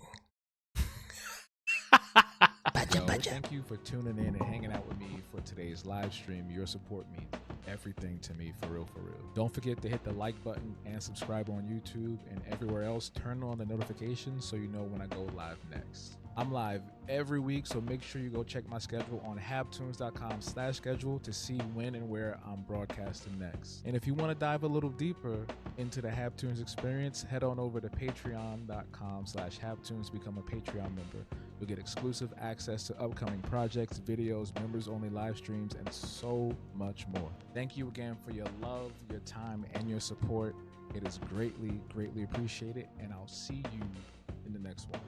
Thank you for tuning in and hanging out with me for today's live stream. Your support means everything to me, for real. Don't forget to hit the like button and subscribe on YouTube and everywhere else. Turn on the notifications so you know when I go live next. I'm live every week, so make sure you go check my schedule on habtoons.com/schedule to see when and where I'm broadcasting next. And if you want to dive a little deeper into the Habtoons experience, head on over to patreon.com/habtoons to become a Patreon member. You'll get exclusive access to upcoming projects, videos, members-only live streams, and so much more. Thank you again for your love, your time, and your support. It is greatly appreciated, and I'll see you in the next one.